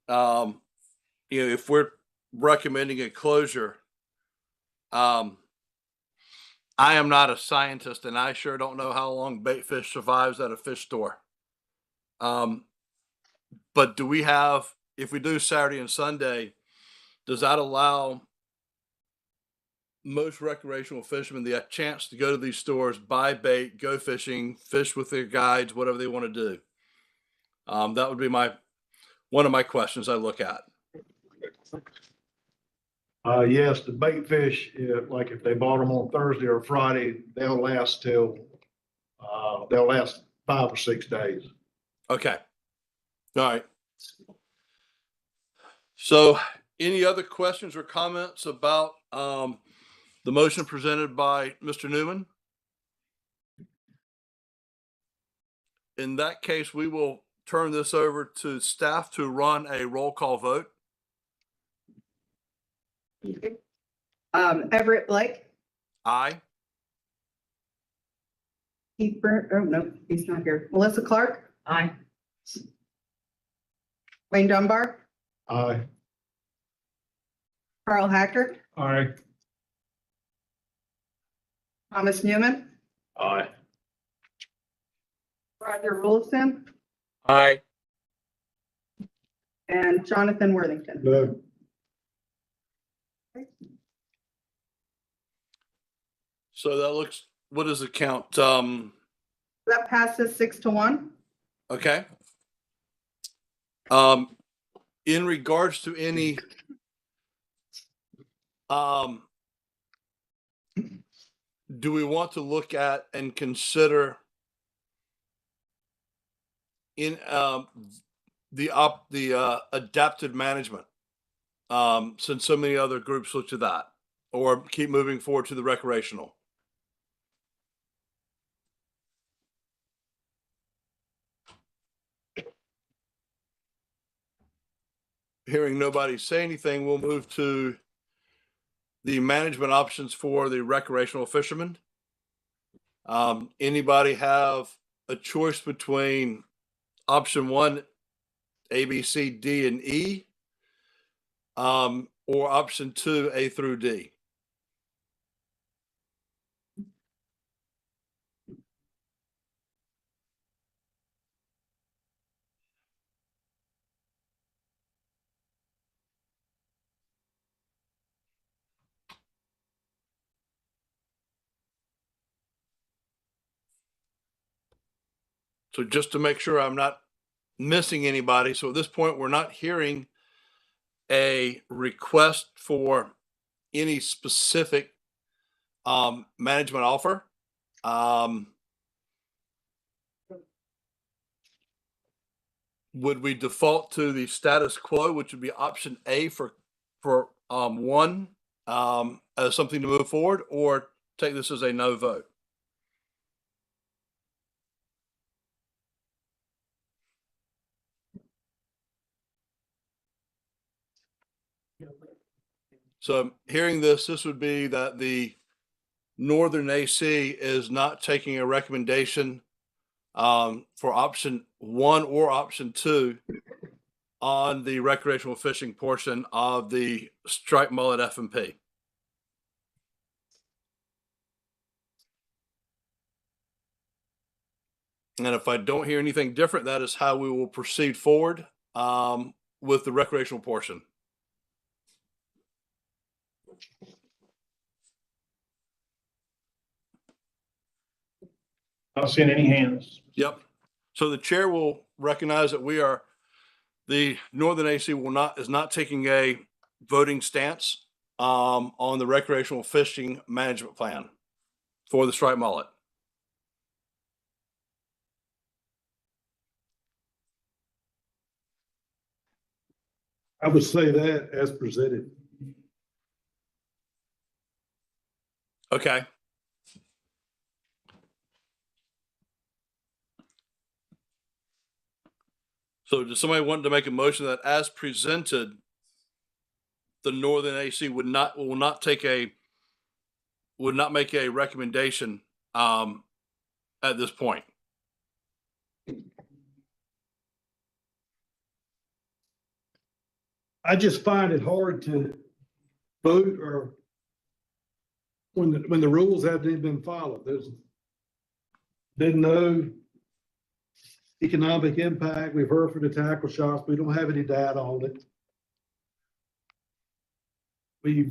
if we're recommending a closure, I am not a scientist and I sure don't know how long bait fish survives at a fish store. But do we have, if we do Saturday and Sunday, does that allow most recreational fishermen the chance to go to these stores, buy bait, go fishing, fish with their guides, whatever they want to do? That would be one of my questions I look at.
Yes, the bait fish, like if they bought them on Thursday or Friday, they'll last 5 or 6 days.
Okay. All right. So any other questions or comments about the motion presented by Mr. Newman? In that case, we will turn this over to staff to run a roll call vote.
Everett Blake,
Aye.
Keith Burnt, oh no, he's not here. Melissa Clark,
Aye.
Wayne Dunbar,
Aye.
Carl Hacker,
Aye.
Thomas Newman,
Aye.
Roger Wilson,
Aye.
and Jonathan Worthington.
No.
So that looks, what does it count?
That passes 6-1.
Okay. In regards to any, do we want to look at and consider in, the adaptive management? Since so many other groups look to that, or keep moving forward to the recreational? Hearing nobody say anything, we'll move to the management options for the recreational fishermen. Anybody have a choice between option 1, A, B, C, D, and E, or option 2, A through D? So just to make sure I'm not missing anybody. So at this point, we're not hearing a request for any specific management offer. Would we default to the status quo, which would be option A for 1 as something to move forward, or take this as a no vote? So hearing this would be that the Northern AC is not taking a recommendation for option 1 or option 2 on the recreational fishing portion of the striped mullet F&P. And if I don't hear anything different, that is how we will proceed forward with the recreational portion.
Not seeing any hands.
Yep. So the chair will recognize that the Northern AC is not taking a voting stance on the recreational fishing management plan for the striped mullet.
I would say that as presented.
Okay. So does somebody want to make a motion that as presented, the Northern AC would not make a recommendation at this point?
I just find it hard to vote or when the rules haven't even been followed. There's been no economic impact. We've heard from the tackle shops. We don't have any data on it. We've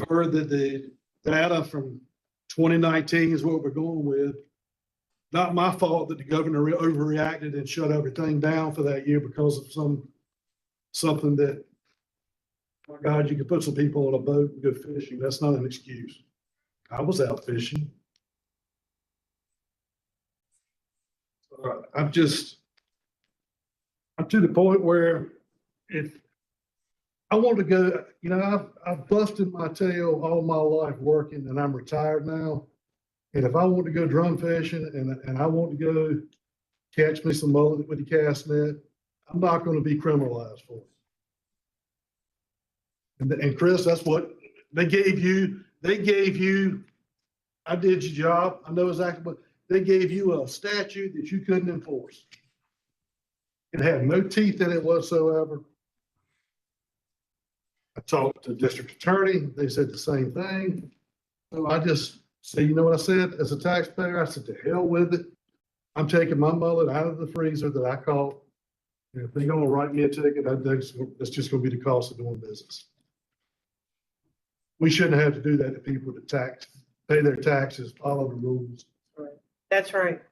heard that the data from 2019 is what we're going with. Not my fault that the governor overreacted and shut everything down for that year because of something that, my God, you could put some people on a boat and go fishing. That's not an excuse. I was out fishing. I'm to the point where if I want to go, I've busted my tail all my life working and I'm retired now. And if I want to go drum fishing and I want to go catch me some mullet with the cast net, I'm not going to be criminalized for it. And Chris, that's what they gave you. I did your job. I know exactly what they gave you, a statute that you couldn't enforce. It had no teeth in it whatsoever. I talked to district attorney, they said the same thing. So I just say, you know what I said, as a taxpayer, I said, to hell with it. I'm taking my mullet out of the freezer that I caught. And if they're gonna write me a ticket, that's just gonna be the cost of doing business. We shouldn't have to do that to people to pay their taxes, follow the rules.
That's right.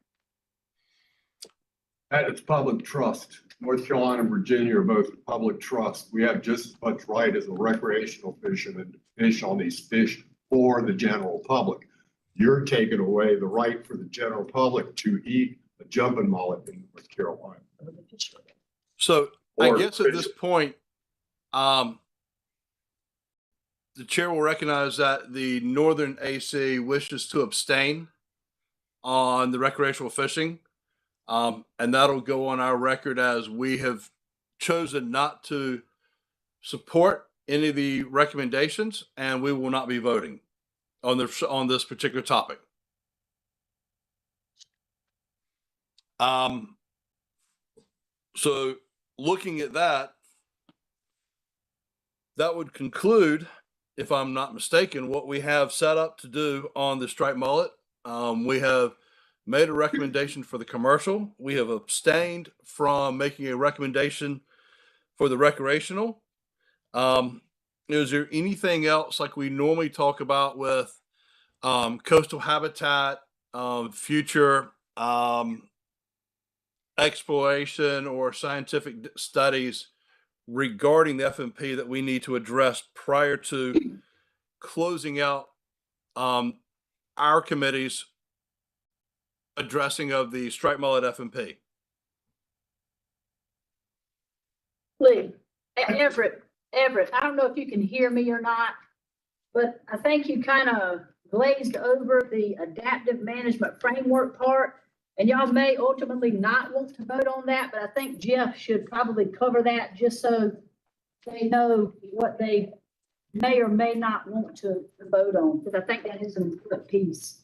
That is public trust. North Carolina and Virginia are both public trust. We have just as much right as a recreational fisherman to fish on these fish for the general public. You're taking away the right for the general public to eat a jumping mullet in North Carolina.
So I
Or
guess at this point, the chair will recognize that the Northern AC wishes to abstain on the recreational fishing. And that'll go on our record as we have chosen not to support any of the recommendations, and we will not be voting on this particular topic. So looking at that, that would conclude, if I'm not mistaken, what we have set up to do on the striped mullet. We have made a recommendation for the commercial. We have abstained from making a recommendation for the recreational. Is there anything else like we normally talk about with coastal habitat, future exploration or scientific studies regarding the FMP that we need to address prior to closing out our committee's addressing of the striped mullet FMP?
Lee, Everett, I don't know if you can hear me or not, but I think you kind of glazed over the adaptive management framework part, and y'all may ultimately not want to vote on that, but I think Jeff should probably cover that just so they know what they may or may not want to vote on, because I think that is an important piece.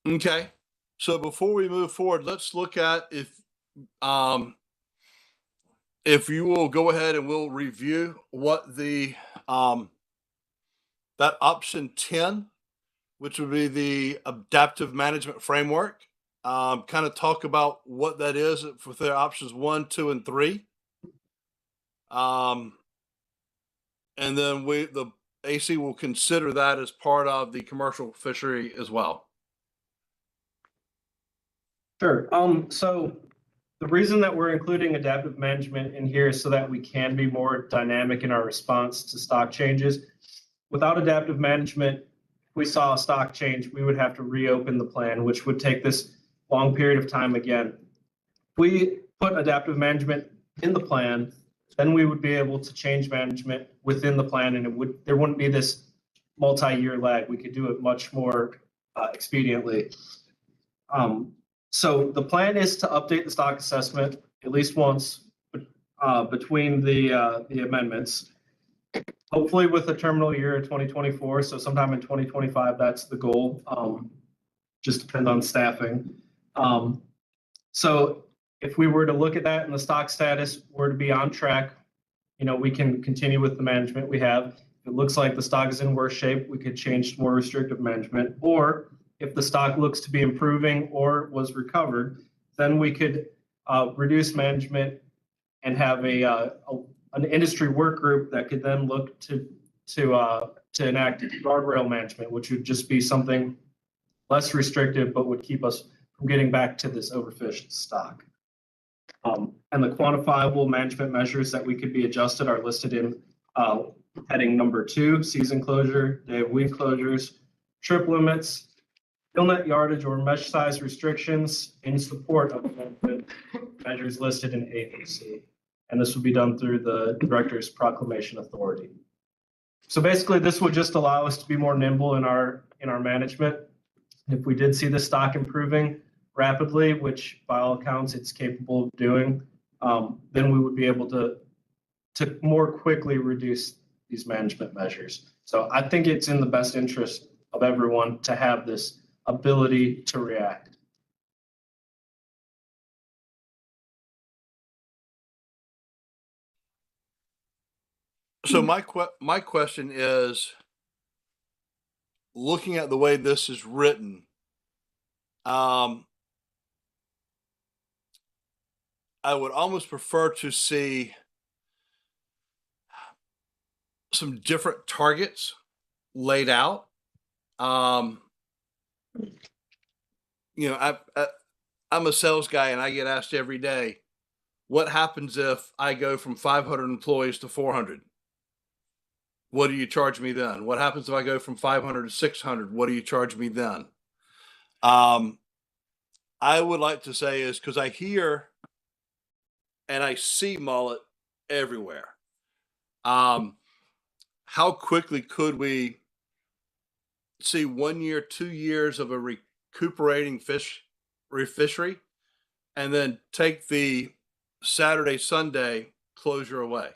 Okay, so before we move forward, let's look at if you will go ahead and we'll review what the that option 10, which would be the adaptive management framework, kind of talk about what that is for their options 1, 2, and 3. And then the AC will consider that as part of the commercial fishery as well.
Sure. So the reason that we're including adaptive management in here is so that we can be more dynamic in our response to stock changes. Without adaptive management, if we saw a stock change, we would have to reopen the plan, which would take this long period of time again. If we put adaptive management in the plan, then we would be able to change management within the plan, and there wouldn't be this multi-year lag. We could do it much more expediently. So the plan is to update the stock assessment at least once between the amendments, hopefully with the terminal year of 2024. So sometime in 2025, that's the goal. Just depends on staffing. So if we were to look at that and the stock status were to be on track, we can continue with the management we have. If it looks like the stock is in worse shape, we could change to more restrictive management. Or if the stock looks to be improving or was recovered, then we could reduce management and have an industry work group that could then look to enact guardrail management, which would just be something less restrictive, but would keep us from getting back to this overfished stock. And the quantifiable management measures that we could be adjusted are listed in heading number 2, season closure, day of week closures, trip limits, gill-net yardage or mesh size restrictions in support of the measures listed in A through C. And this would be done through the director's proclamation authority. So basically, this would just allow us to be more nimble in our management. If we did see the stock improving rapidly, which by all accounts it's capable of doing, then we would be able to more quickly reduce these management measures. So I think it's in the best interest of everyone to have this ability to react.
So my question is, looking at the way this is written, I would almost prefer to see some different targets laid out. You know, I'm a sales guy and I get asked every day, what happens if I go from 500 employees to 400? What do you charge me then? What happens if I go from 500 to 600? What do you charge me then? I would like to say is, because I hear and I see mullet everywhere. How quickly could we see 1 year, 2 years of a recuperating fishery, and then take the Saturday, Sunday closure away?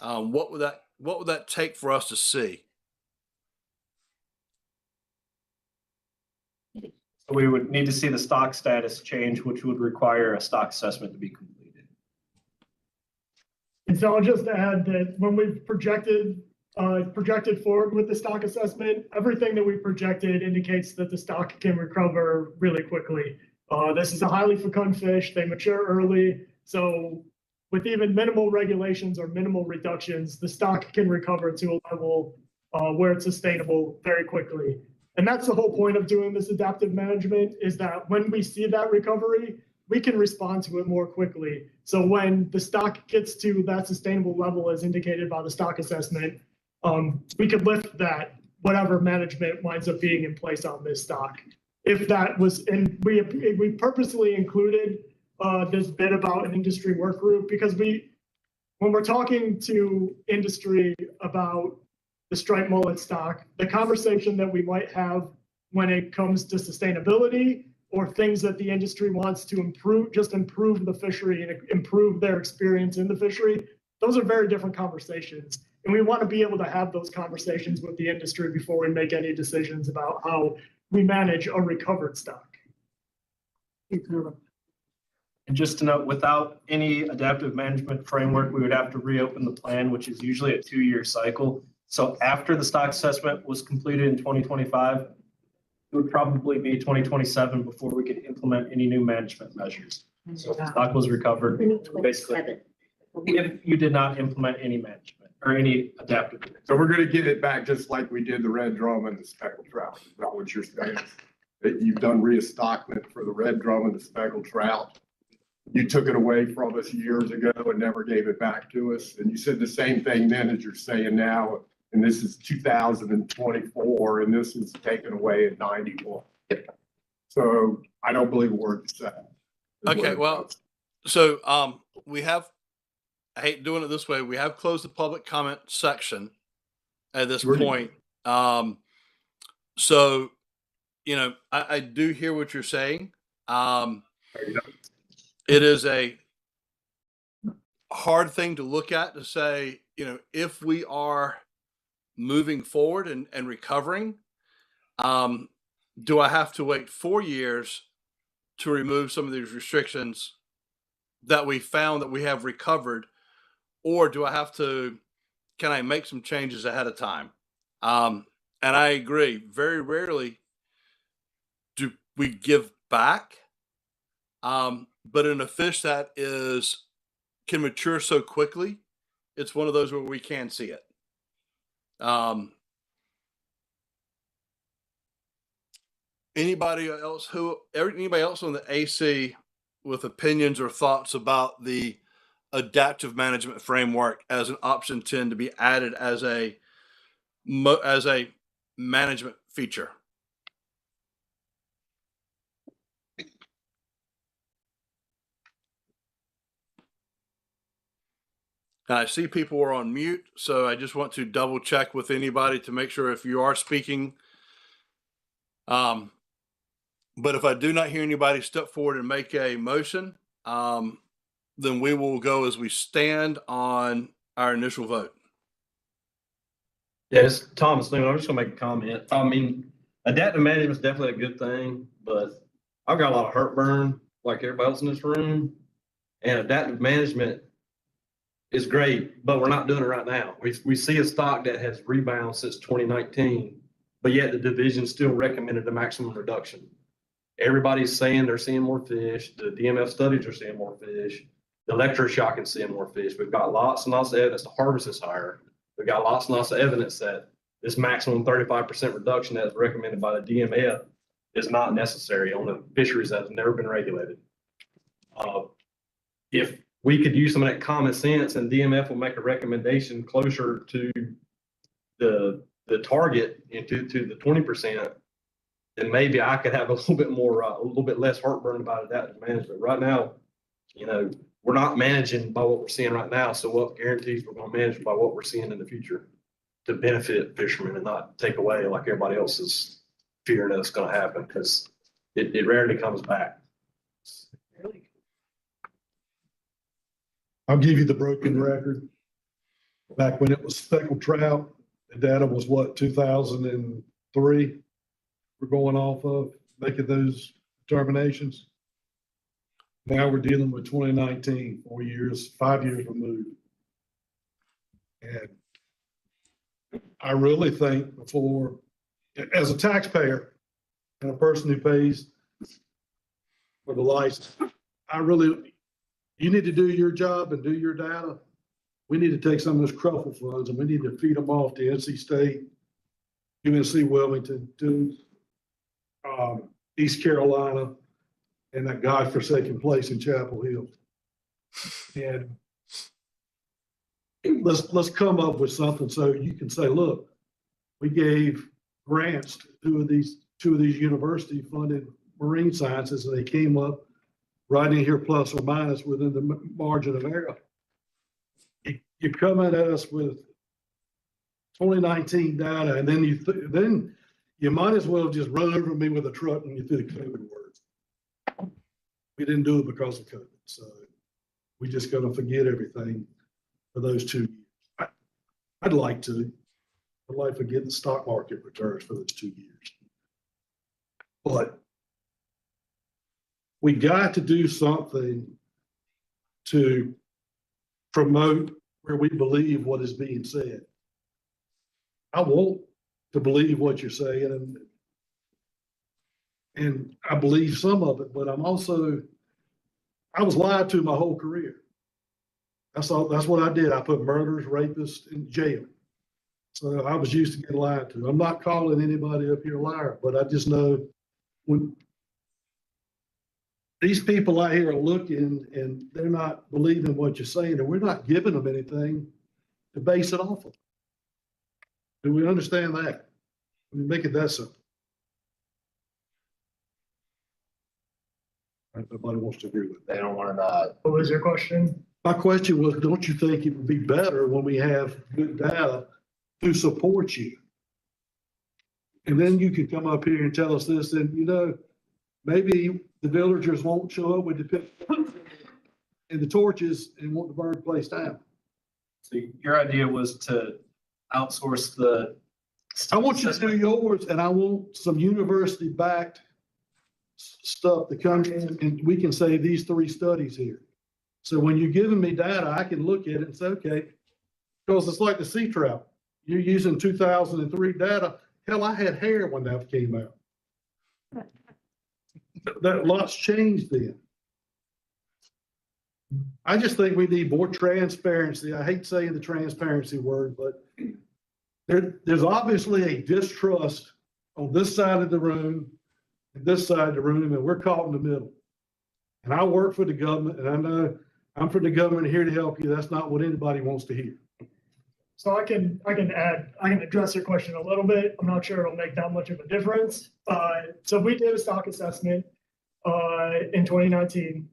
What would that take for us to see?
We would need to see the stock status change, which would require a stock assessment to be completed.
And so I'll just add that when we've projected forward with the stock assessment, everything that we projected indicates that the stock can recover really quickly. This is a highly fecund fish. They mature early. So with even minimal regulations or minimal reductions, the stock can recover to a level where it's sustainable very quickly. And that's the whole point of doing this adaptive management, is that when we see that recovery, we can respond to it more quickly. So when the stock gets to that sustainable level as indicated by the stock assessment, we could lift that, whatever management winds up being in place on this stock. If that was, and we purposely included this bit about an industry work group, because when we're talking to industry about the striped mullet stock, the conversation that we might have when it comes to sustainability or things that the industry wants to improve the fishery and improve their experience in the fishery, those are very different conversations. And we want to be able to have those conversations with the industry before we make any decisions about how we manage a recovered stock.
And just to note, without any adaptive management framework, we would have to reopen the plan, which is usually a 2-year cycle. So after the stock assessment was completed in 2025, it would probably be 2027 before we could implement any new management measures. So if the stock was recovered, basically, if you did not implement any management or any adaptive.
So we're gonna get it back just like we did the red drum and the speckled trout. Is that what you're saying? That you've done restockment for the red drum and the speckled trout. You took it away from us years ago and never gave it back to us. And you said the same thing then as you're saying now. And this is 2024, and this is taken away at 91. So I don't believe a word you said.
Okay, well, so we have, I hate doing it this way, we have closed the public comment section at this point. So, you know, I do hear what you're saying. It is a hard thing to look at to say, you know, if we are moving forward and recovering, do I have to wait 4 years to remove some of these restrictions that we found that we have recovered, or do I have to, can I make some changes ahead of time? And I agree, very rarely do we give back, but in a fish that can mature so quickly, it's one of those where we can see it. Anybody else on the AC with opinions or thoughts about the adaptive management framework as an option 10 to be added as a management feature? And I see people are on mute, so I just want to double check with anybody to make sure if you are speaking. But if I do not hear anybody step forward and make a motion, then we will go as we stand on our initial vote.
Yeah, it's Thomas Newman. I'm just gonna make a comment. I mean, adaptive management is definitely a good thing, but I've got a lot of heartburn like everybody else in this room. And adaptive management is great, but we're not doing it right now. We see a stock that has rebounded since 2019, but yet the division still recommended the maximum reduction. Everybody's saying they're seeing more fish. The DMF studies are seeing more fish. The electroshock is seeing more fish. We've got lots and lots of evidence the harvest is higher. We've got lots and lots of evidence that this maximum 35% reduction that is recommended by the DMF is not necessary on the fisheries that have never been regulated. If we could use some of that common sense and DMF will make a recommendation closer to the target into to the 20%, then maybe I could have a little bit more, a little bit less heartburn about adaptive management. Right now, you know, we're not managing by what we're seeing right now. So what guarantees we're going to manage by what we're seeing in the future to benefit fishermen and not take away like everybody else is fearing that it's going to happen, because it rarely comes back.
I'll give you the broken record. Back when it was speckled trout, the data was what, 2003? We're going off of making those determinations. Now we're dealing with 2019, 4 years, 5 years removed. And I really think before, as a taxpayer and a person who pays for the license, you need to do your job and do your data. We need to take some of those Cruffle funds and we need to feed them off to NC State, UNC Wilmington, to East Carolina, and that godforsaken place in Chapel Hill. And let's come up with something so you can say, look, we gave grants to two of these university funded marine sciences, and they came up right in here plus or minus within the margin of error. You come at us with 2019 data, and then you might as well just run over me with a truck when you threw the COVID words. We didn't do it because of COVID, so we just got to forget everything for those 2 years. I'd like to get the stock market returns for those 2 years, but we got to do something to promote where we believe what is being said. I want to believe what you're saying, and I believe some of it, but I was lied to my whole career. That's what I did. I put murderers, rapists in jail. So I was used to getting lied to. I'm not calling anybody up here a liar, but I just know when these people out here are looking and they're not believing what you're saying, and we're not giving them anything to base it off of. Do we understand that? I mean, make it that simple. Nobody wants to agree with that.
They don't want to know.
What was your question?
My question was, don't you think it would be better when we have good data to support you? And then you can come up here and tell us this, and maybe the villagers won't show up with the pit and the torches and want to burn the place down.
So your idea was to outsource the.
I want you to do yours, and I want some university-backed stuff to come in, and we can say these 3 studies here. So when you're giving me data, I can look at it and say, okay, because it's like the sea trout. You're using 2003 data. Hell, I had hair when that came out. That lots changed then. I just think we need more transparency. I hate saying the transparency word, but there's obviously a distrust on this side of the room and this side of the room, and we're caught in the middle. And I work for the government, and I know I'm for the government here to help you. That's not what anybody wants to hear.
So I can address your question a little bit. I'm not sure it'll make that much of a difference. So we did a stock assessment in 2019.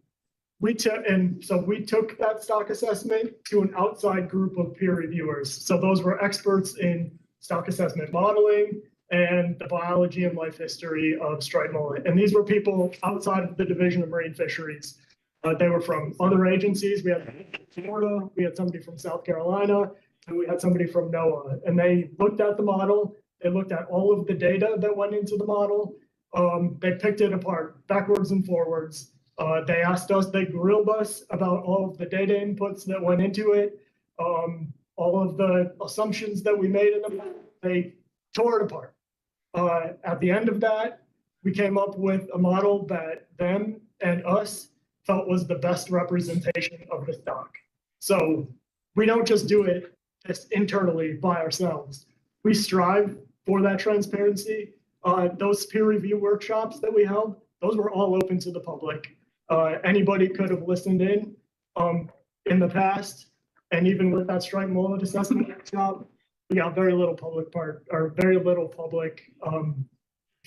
We took that stock assessment to an outside group of peer reviewers. So those were experts in stock assessment modeling and the biology and life history of striped mullet. And these were people outside of the Division of Marine Fisheries. They were from other agencies. We had Florida, we had somebody from South Carolina, and we had somebody from NOAA. And they looked at the model. They looked at all of the data that went into the model. They picked it apart backwards and forwards. They asked us, they grilled us about all of the data inputs that went into it. All of the assumptions that we made in the, they tore it apart. At the end of that, we came up with a model that them and us felt was the best representation of the stock. So we don't just do it just internally by ourselves. We strive for that transparency. Those peer review workshops that we held, those were all open to the public. Anybody could have listened in the past. And even with that strike mullet assessment workshop, we got very little public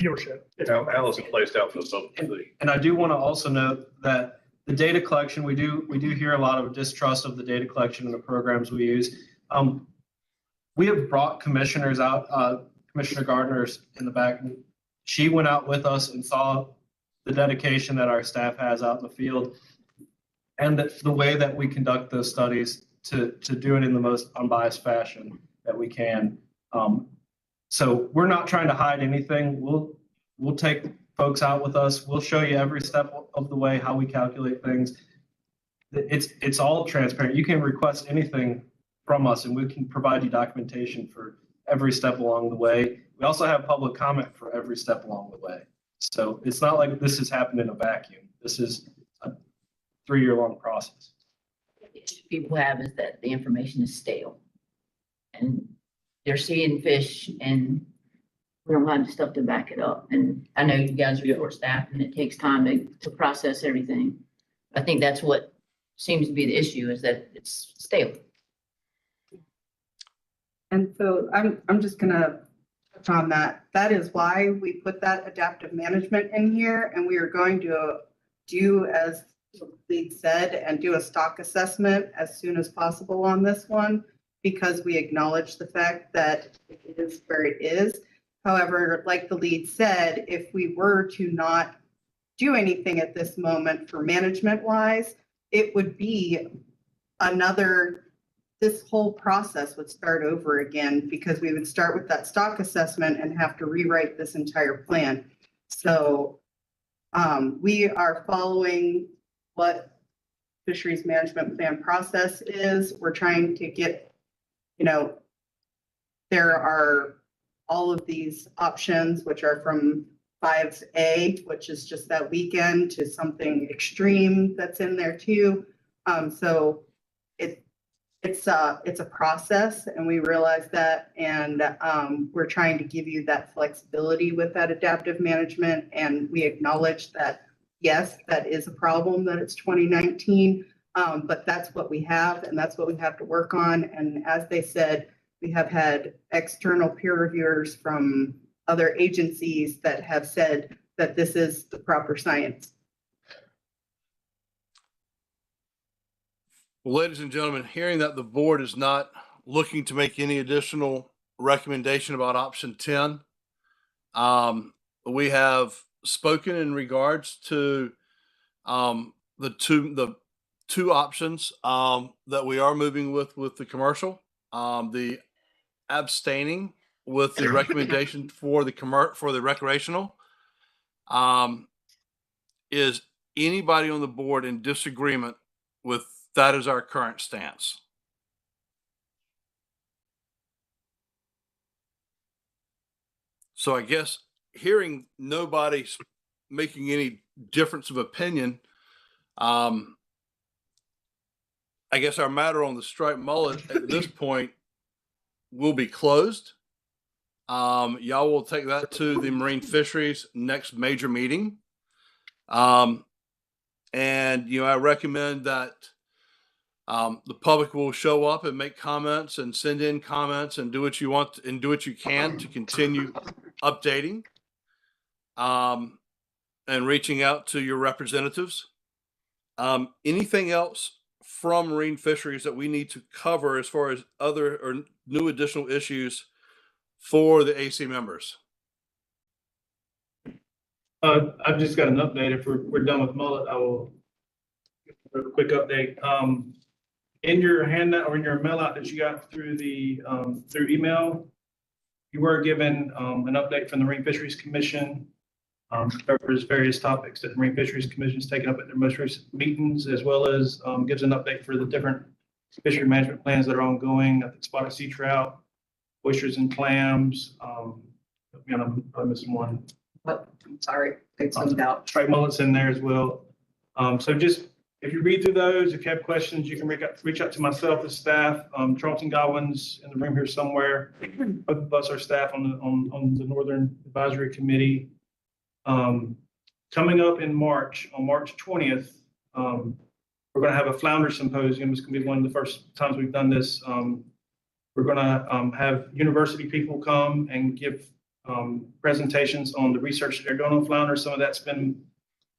viewership.
Allison placed out for the.
And I do want to also note that the data collection, we do hear a lot of distrust of the data collection and the programs we use. We have brought commissioners out, Commissioner Gardner's in the back. She went out with us and saw the dedication that our staff has out in the field and the way that we conduct those studies to do it in the most unbiased fashion that we can. So we're not trying to hide anything. We'll take folks out with us. We'll show you every step of the way, how we calculate things. It's all transparent. You can request anything from us and we can provide you documentation for every step along the way. We also have public comment for every step along the way. So it's not like this has happened in a vacuum. This is a 3-year-long process.
The issue people have is that the information is stale. And they're seeing fish and we don't have the stuff to back it up. And I know you guys are short staffed and it takes time to process everything. I think that's what seems to be the issue is that it's stale.
And so I'm just gonna touch on that. That is why we put that adaptive management in here, and we are going to do, as Lead said, and do a stock assessment as soon as possible on this one, because we acknowledge the fact that it is where it is. However, like the Lead said, if we were to not do anything at this moment for management wise, it would be this whole process would start over again because we would start with that stock assessment and have to rewrite this entire plan. So we are following what fisheries management plan process is. We're trying to get, there are all of these options, which are from 5A, which is just that weekend, to something extreme that's in there too. So it's a process, and we realize that, and we're trying to give you that flexibility with that adaptive management, and we acknowledge that, yes, that is a problem that it's 2019, but that's what we have, and that's what we have to work on. And as they said, we have had external peer reviewers from other agencies that have said that this is the proper science.
Well, ladies and gentlemen, hearing that the board is not looking to make any additional recommendation about option 10, we have spoken in regards to the two options that we are moving with the commercial, the abstaining with the recommendation for the recreational. Is anybody on the board in disagreement with that is our current stance? So I guess hearing nobody making any difference of opinion, I guess our matter on the striped mullet at this point will be closed. Y'all will take that to the Marine Fisheries next major meeting. And, I recommend that the public will show up and make comments and send in comments and do what you want and do what you can to continue updating and reaching out to your representatives. Anything else from Marine Fisheries that we need to cover as far as other or new additional issues for the AC members?
I've just got an update. If we're done with mullet, I will give a quick update. In your handout or in your mail out that you got through through email, you were given an update from the Marine Fisheries Commission. Covers various topics that the Marine Fisheries Commission has taken up at their most recent meetings, as well as gives an update for the different fishery management plans that are ongoing, I think spotted sea trout, oysters and clams. I'm missing one.
Oh, I'm sorry, it's zoomed out.
Striped mullets in there as well. So just, if you read through those, if you have questions, you can reach out to myself, the staff. Charlton Godwin's in the room here somewhere. Both of us are staff on the Northern Advisory Committee. Coming up in March, on March 20th, we're going to have a flounder symposium. It's going to be one of the first times we've done this. We're going to have university people come and give presentations on the research that they're doing on flounder. Some of that's been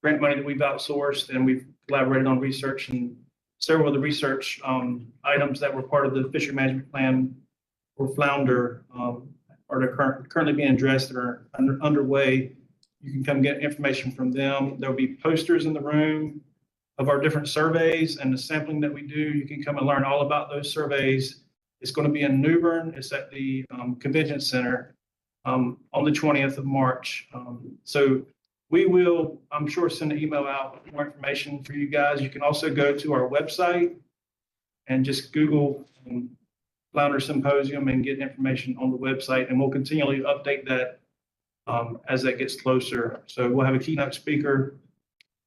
grant money that we've outsourced, and we've collaborated on research, and several of the research items that were part of the fishery management plan for flounder are currently being addressed or are underway. You can come get information from them. There'll be posters in the room of our different surveys and the sampling that we do. You can come and learn all about those surveys. It's going to be in New Bern. It's at the Convention Center on the 20th of March. So we will, I'm sure, send an email out with more information for you guys. You can also go to our website and just Google Flounder Symposium and get information on the website, and we'll continually update that as that gets closer. So we'll have a keynote speaker,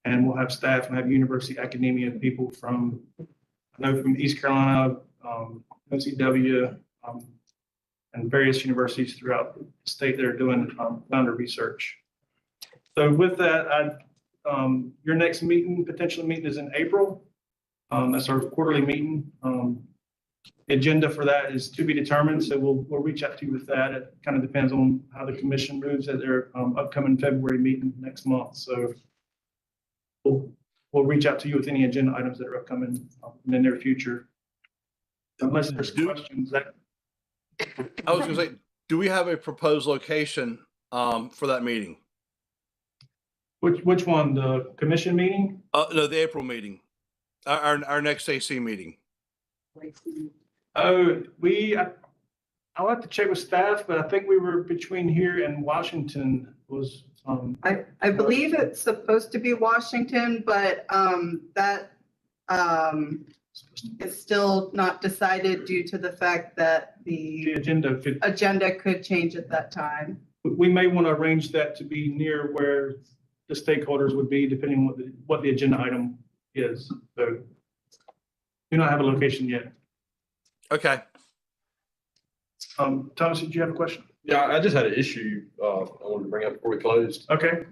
and we'll have staff and have university academia people from, I know from East Carolina, OCW, and various universities throughout the state that are doing flounder research. So with that, your next potential meeting is in April. That's our quarterly meeting. Agenda for that is to be determined, so we'll reach out to you with that. It kind of depends on how the commission moves at their upcoming February meeting next month. So we'll reach out to you with any agenda items that are upcoming in the near future. Unless there's questions that.
I was gonna say, do we have a proposed location for that meeting?
Which one, the commission meeting?
No, the April meeting, our next AC meeting.
Oh, I'll have to check with staff, but I think we were between here and Washington was.
I believe it's supposed to be Washington, but that is still not decided due to the fact that the agenda could change at that time.
We may want to arrange that to be near where the stakeholders would be, depending on what the agenda item is. So do not have a location yet.
Okay.
Thomas, did you have a question?
Yeah, I just had an issue I wanted to bring up before we closed.
Okay.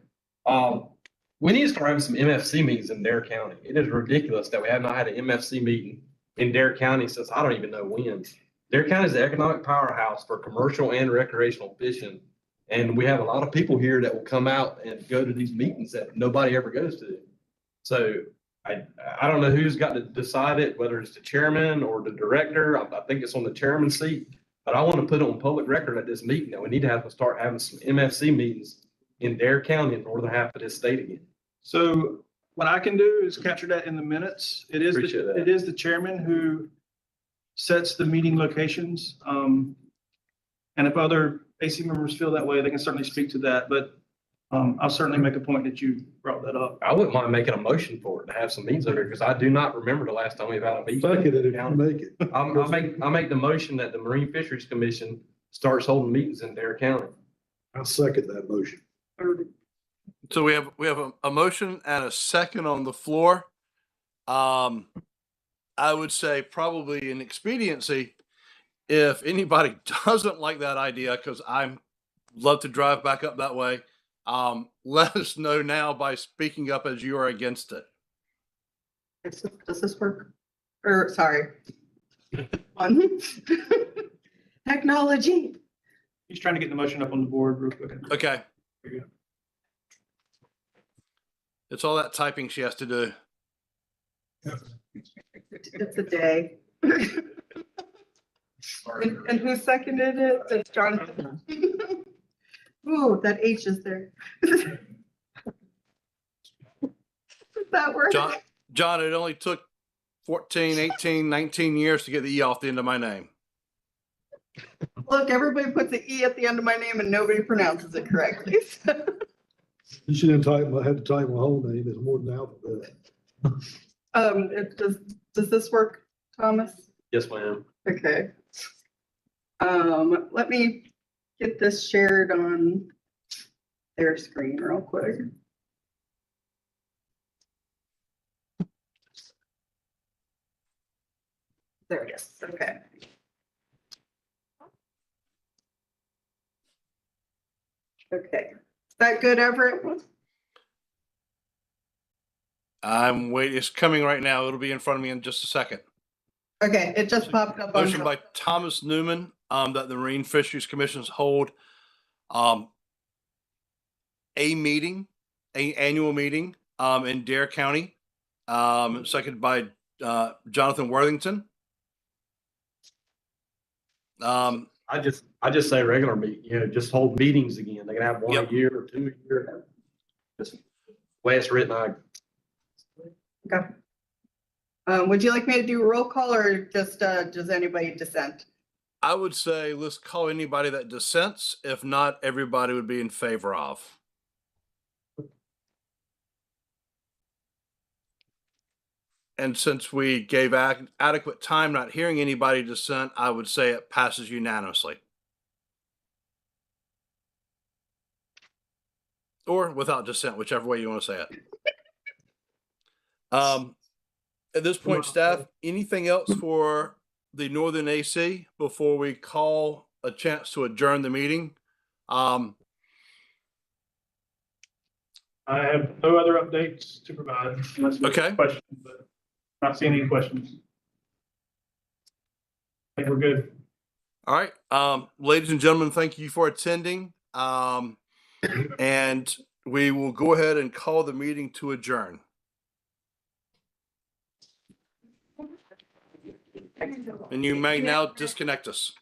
We need to start having some MFC meetings in Dare County. It is ridiculous that we have not had an MFC meeting in Dare County since I don't even know when. Dare County is the economic powerhouse for commercial and recreational fishing. And we have a lot of people here that will come out and go to these meetings that nobody ever goes to. So I don't know who's got to decide it, whether it's the chairman or the director. I think it's on the chairman's seat. But I want to put it on public record at this meeting that we need to start having some MFC meetings in Dare County in northern half of this state again.
So what I can do is capture that in the minutes. It is the chairman who sets the meeting locations. And if other AC members feel that way, they can certainly speak to that. But I'll certainly make a point that you brought that up.
I wouldn't mind making a motion for it to have some meetings over here because I do not remember the last time we've had a meeting.
Second it if you make it.
I make the motion that the Marine Fisheries Commission starts holding meetings in Dare County.
I'll second that motion.
So we have a motion and a second on the floor. I would say probably an expediency, if anybody doesn't like that idea, because I love to drive back up that way, let us know now by speaking up as you are against it.
Does this work? Or sorry. On technology.
He's trying to get the motion up on the board real quick.
Okay.
There you go.
It's all that typing she has to do.
It's a day. And who seconded it? It's Jonathan. Ooh, that H is there. Does that work?
John, it only took 14, 18, 19 years to get the E off the end of my name.
Look, everybody puts the E at the end of my name and nobody pronounces it correctly.
You shouldn't have had to type my whole name. It's more than alphabet.
Does this work? Thomas?
Yes, ma'am.
Okay. Let me get this shared on their screen real quick. There it is. Okay. Okay. Is that good, Everett?
I'm waiting. It's coming right now. It'll be in front of me in just a second.
Okay, it just popped up on.
Motion by Thomas Newman, that the Marine Fisheries Commissions hold, a meeting, annual meeting, in Dare County. Seconded by, Jonathan Worthington.
I just say regular meet, just hold meetings again. They can have one a year or 2 a year. Just way it's written,
Okay. Would you like me to do a roll call or just, does anybody dissent?
I would say let's call anybody that dissents. If not, everybody would be in favor of. And since we gave adequate time not hearing anybody dissent, I would say it passes unanimously. Or without dissent, whichever way you want to say it. At this point, staff, anything else for the Northern AC before we call a chance to adjourn the meeting?
I have no other updates to provide unless there's
Okay.
questions, but not seeing any questions. I think we're good.
All right. Ladies and gentlemen, thank you for attending. And we will go ahead and call the meeting to adjourn. And you may now disconnect us.